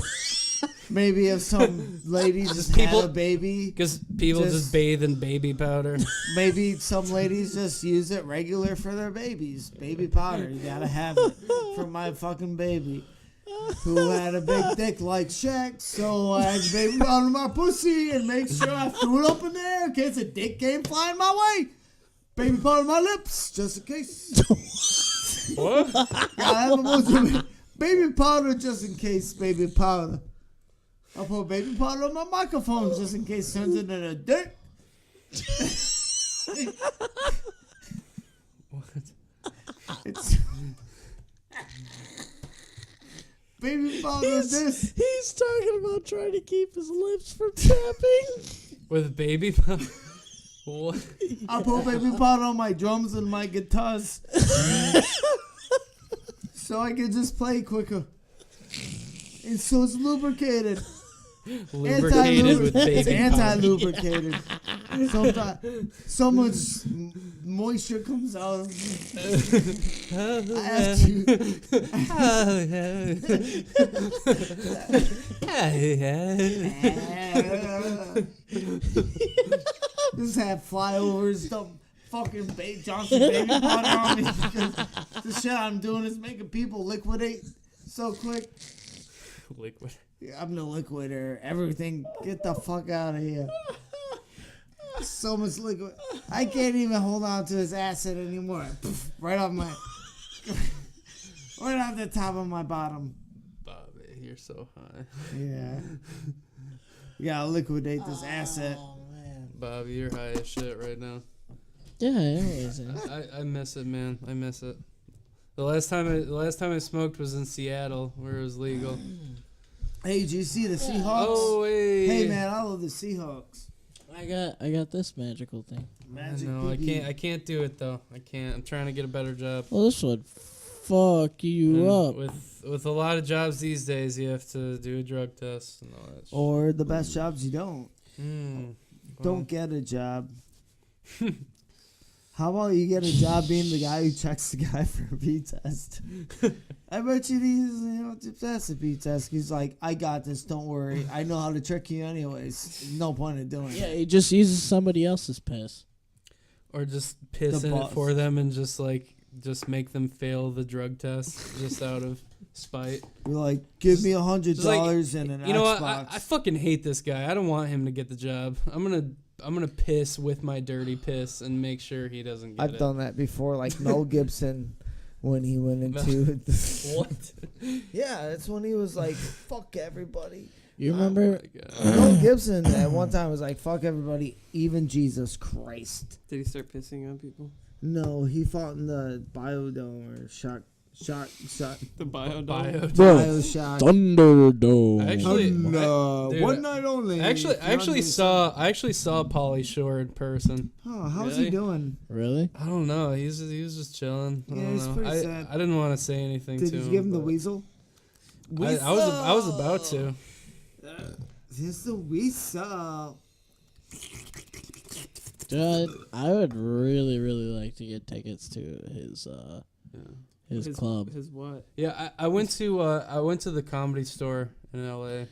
maybe if some ladies just people- had a baby. Because people just bathe in baby powder. Maybe some ladies just use it regular for their babies. Baby powder. You gotta have it for my fucking baby. Who had a big dick like Shaq, so I had baby powder in my pussy and make sure I threw it up in there in case a dick came flying my way. Baby powder in my lips, just in case. What? Gotta have a bunch baby powder just in case, baby powder. I'll put baby powder on my microphone just in case it turns into a dick. It's baby powder. This. He's talking about trying to keep his lips from tapping. With baby powder. What? I put baby powder on my drums and my guitars, so I can just play quicker. And so it's lubricated. Lubricated with It's baby powder. anti-lubricated. Sometimes so much moisture comes out of me. I have to just have flyovers, dump fucking Johnson baby powder on me because the shit I'm doing is making people liquidate so quick. Liquid. I'm the liquidator. Everything, get the fuck out of here. So much liquid. I can't even hold on to his acid anymore. Right off my, right off the top of my bottom. Bobby, you're so high. Yeah. You gotta liquidate this asset. Oh man. Bobby, you're high as shit right now. Yeah, it was. I miss it, man. I miss it. The last time I smoked was in Seattle, where it was legal. Hey, did you see the Seahawks? Oh, hey. Hey, man, I love the Seahawks. I got this magical thing. Magic No, cookie. I can't do it though. I can't. I'm trying to get a better job. Well, this would fuck you up. With a lot of jobs these days, you have to do a drug test and all that. Shit. Or the best jobs you don't. Well, Don't get a job. How about you get a job being the guy who checks the guy for a pee test? I bet you that's a pee test. He's like, I got this, don't worry. I know how to trick you anyways. No point in doing Yeah, it. he just uses somebody else's piss. Or just piss The in it boss. for them and just make them fail the drug test just out of spite. You're like, give me $100 Just like, and an You know what? Xbox. I fucking hate this guy. I don't want him to get the job. I'm gonna piss with my dirty piss and make sure he doesn't get I've it. done that before, like Mel Gibson when he went into What? Yeah, that's when he was like, fuck everybody. You remember? Mel Gibson at one time was like, fuck everybody, even Jesus Christ. Did he start pissing on people? No, he fought in the Biodome or Shock. The biodome? Bioshock. Thunderdome. Actually, dude, one night only. I actually saw Pauly Shore in person. Oh, how's Really? he doing? Really? I don't know. He was just chilling. I Yeah, don't he's know. pretty sad. I didn't want to say anything Did to you him. give him the but weasel? I was about to. Here's the weasel. Dude, I would really, really like to get tickets to his club. His what? Yeah, I went to the Comedy Store in LA,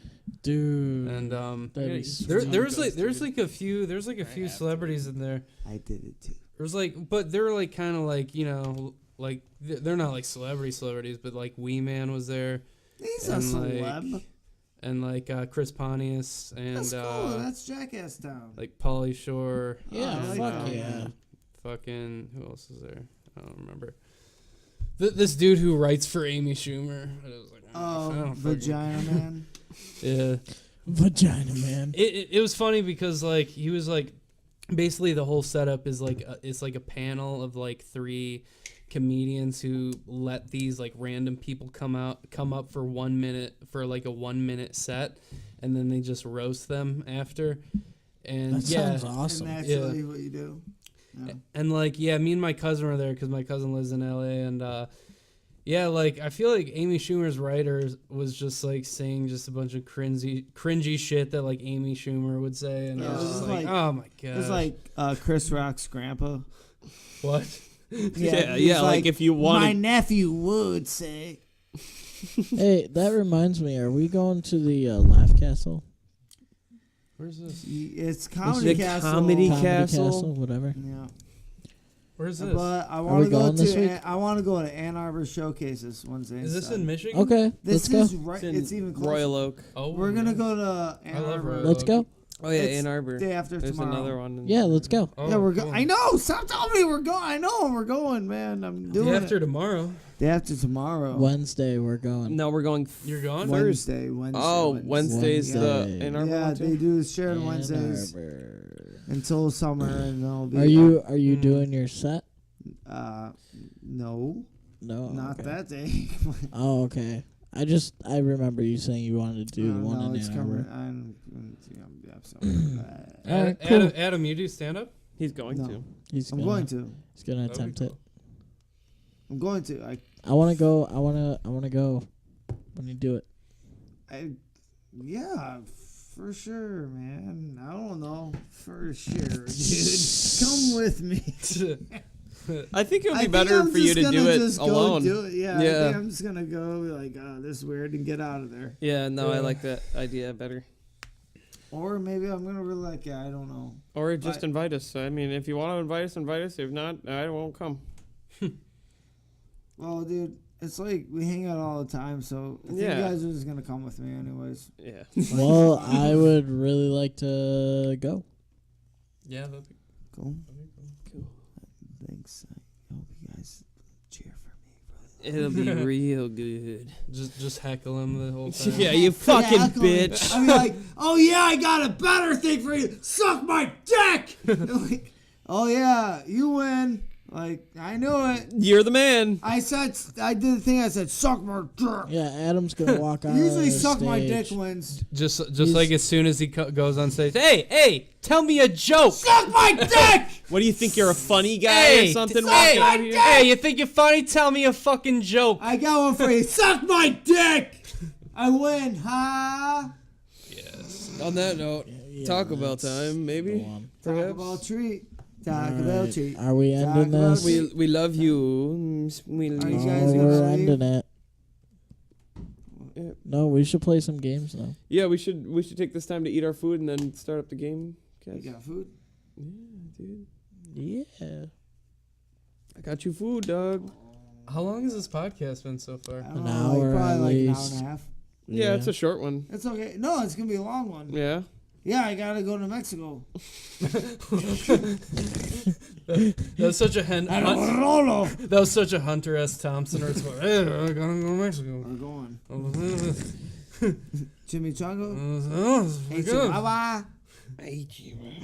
Dude. and that'd be there's like a few celebrities in there. I did it too. There's but they're like kind of like, you know, like they're not like celebrities, but like Wee Man was there. He's a And, celeb. And like Chris Pontius and That's cool. That's Jackass Town. like Pauly Shore. Yeah, I like fuck that. yeah. Fucking who else is there? I don't remember. This dude who writes for Amy Schumer. I was like, I Oh, don't fucking- Vagina Man. Yeah. Vagina Man. It was funny because like he was like basically the whole setup is like it's like a panel of like 3 comedians who let these like random people come up for 1 minute for like a 1 minute set, and then they just roast them after. And That sounds And awesome. that's Yeah. really what you do. Yeah. And like, yeah, me and my cousin were there because my cousin lives in LA, and yeah, like I feel like Amy Schumer's writer was just like saying just a bunch of cringy shit that like Amy Schumer would say, and I was Yeah, just it's like, like- oh my god, It's like Chris Rock's grandpa. what? Yeah, he's like if you My wanted. nephew would say. Hey, that reminds me. Are we going to the Laugh Castle? Where's this? It's Comedy the Castle. Comedy Comedy Castle? whatever. Yeah. Where's this? But I we want to go going this week? to I want to go to Ann Arbor showcases Wednesday. Is this instead. in Michigan? Okay, This let's is go. right. in It's even closer. Royal Oak. Oh, We're gonna nice. go to I Ann love Arbor. Royal Let's go. Oh yeah, It's Ann Arbor. Day after There's tomorrow. another one. Yeah, let's go. Oh, Yeah, we're cool. going. I know. Stop telling me we're going. I know we're going, man. I'm doing Day after it. tomorrow. Day after tomorrow. Wednesday, we're going. No, we're going. You're gone. Wednesday. Oh, Wednesday's the Wednesday. Ann Arbor Yeah, one they too? do shared Ann Wednesdays. Arbor. until summer, and then I'll be. Are you doing your set? No, not okay. that day. Oh, okay. I remember you saying you wanted to do one in it's Ann coming. Arbor. All right, Adam, cool. Adam, you do stand up? He's going No. to. I'm going to. He's gonna That'd be attempt cool. it. I'm going to. I want to go. I want to go when you do it. Yeah, for sure, man. I don't know. For sure, dude. Come with me. I think it would be think better I'm for you just to do gonna it just go alone. do it. Yeah, I Yeah. think I'm just gonna go be like, oh, this is weird, and get out of there. Yeah, no, I like that idea better. Or maybe I'm gonna really like it. I don't know. Or just invite us. I mean, if you want to invite us, invite us. If not, I won't come. Well, dude, it's like we hang out all the time, so I think Yeah. you guys are just gonna come with me, anyways. Yeah. Well, I would really like to go. Yeah, that'd be Cool. Cool. Thanks. I hope you guys cheer for me, It'll be real good. just heckle him the whole time. Yeah, you fucking Heckle me. bitch. I'm like, oh yeah, I got a better thing for you. Suck my dick. They're like, oh yeah, you win. Like, I knew it. You're the man. I did the thing. I said, suck my dick. Yeah, Adam's gonna walk out. Usually, of the suck my dick stage. wins. Just like as soon as he goes on stage, hey, tell me a joke. Suck my dick. What do you think? You're a funny guy Hey, or something? suck my Walking out here? dick. Hey, you think you're funny? Tell me a fucking joke. I got one for you. Suck my dick. I win, huh? On that note, Yeah, Taco Bell let's time, maybe. go on. Taco Bell treat. Taco Bell Alright, treat. Are we ending Taco Bell this? treat. We love you. We love Are you No, guys you. gonna we're leave? ending it. Yeah. No, we should play some games now. Yeah, we should take this time to eat our food and then start up the game. You Guys. got food? Yeah, dude. Yeah. I got you food, dog. How long has this podcast been so far? I don't An know, hour like, at probably like an hour least. and a half. Yeah, it's a short one. It's okay. No, it's gonna be a long one. Yeah. Yeah, I gotta go to Mexico. That was such a Rolo. that was such a Hunter S. Thompson response. Hey, I gotta go to Mexico. We're going. Oh, Chimichango. Hey, Chihuahua. Hey,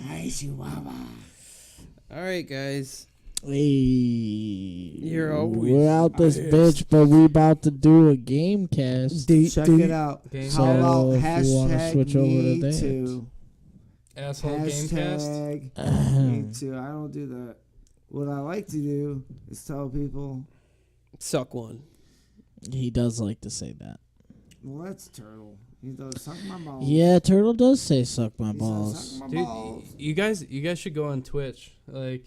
Hey, Chihuahua. all right, guys. Hey, You're always we're out this bitch, but we about to do a game cast. Check it out. Game How about cast. If you wanna hashtag switch over to me that. too? Asshole Gamecast. Hashtag me too. I don't do that. What I like to do is tell people, suck one. He does like to say that. well, that's Turtle. He does suck my balls. Yeah, Turtle does say suck my He says, balls. suck my Dude, balls. you guys should go on Twitch. Like,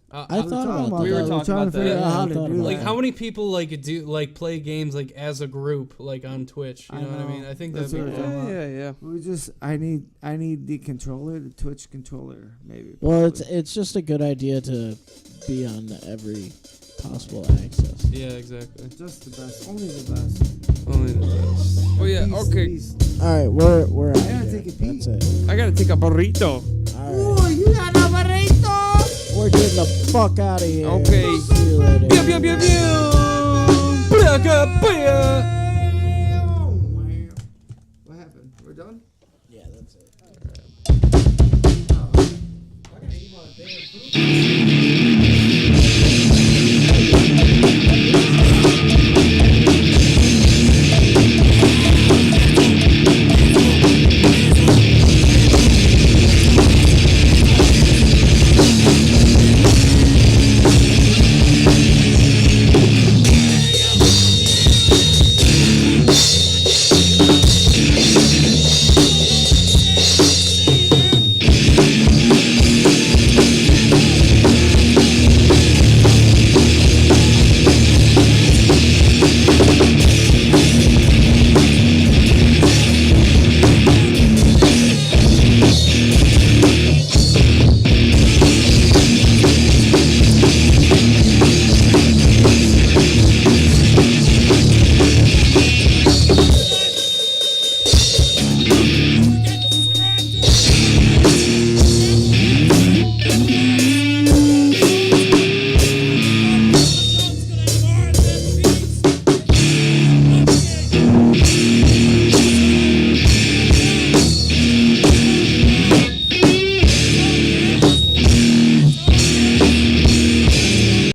I thought about We were that. talking trying about to figure that. out how I to thought do about like that. how many people like do like play games like as a group like on Twitch? You I know what I know. mean? I think That's that'd be what we're cool. talking Yeah, about. yeah. We just, I need the controller, the Twitch controller, maybe. Well, probably. it's just a good idea to be on every possible access. Yeah, exactly. just the best, only the best. Only the best. Oh yeah. Peace, Okay. peace. All right, we're out I gotta here. take a peek. That's it. I gotta take a burrito. All right, Ooh, you got a burrito? we're getting the fuck out of here. Okay. See you later. Pew pew pew pew. Booyaka, booyah. What happened? We're done? Yeah, that's it. I gotta eat my damn food.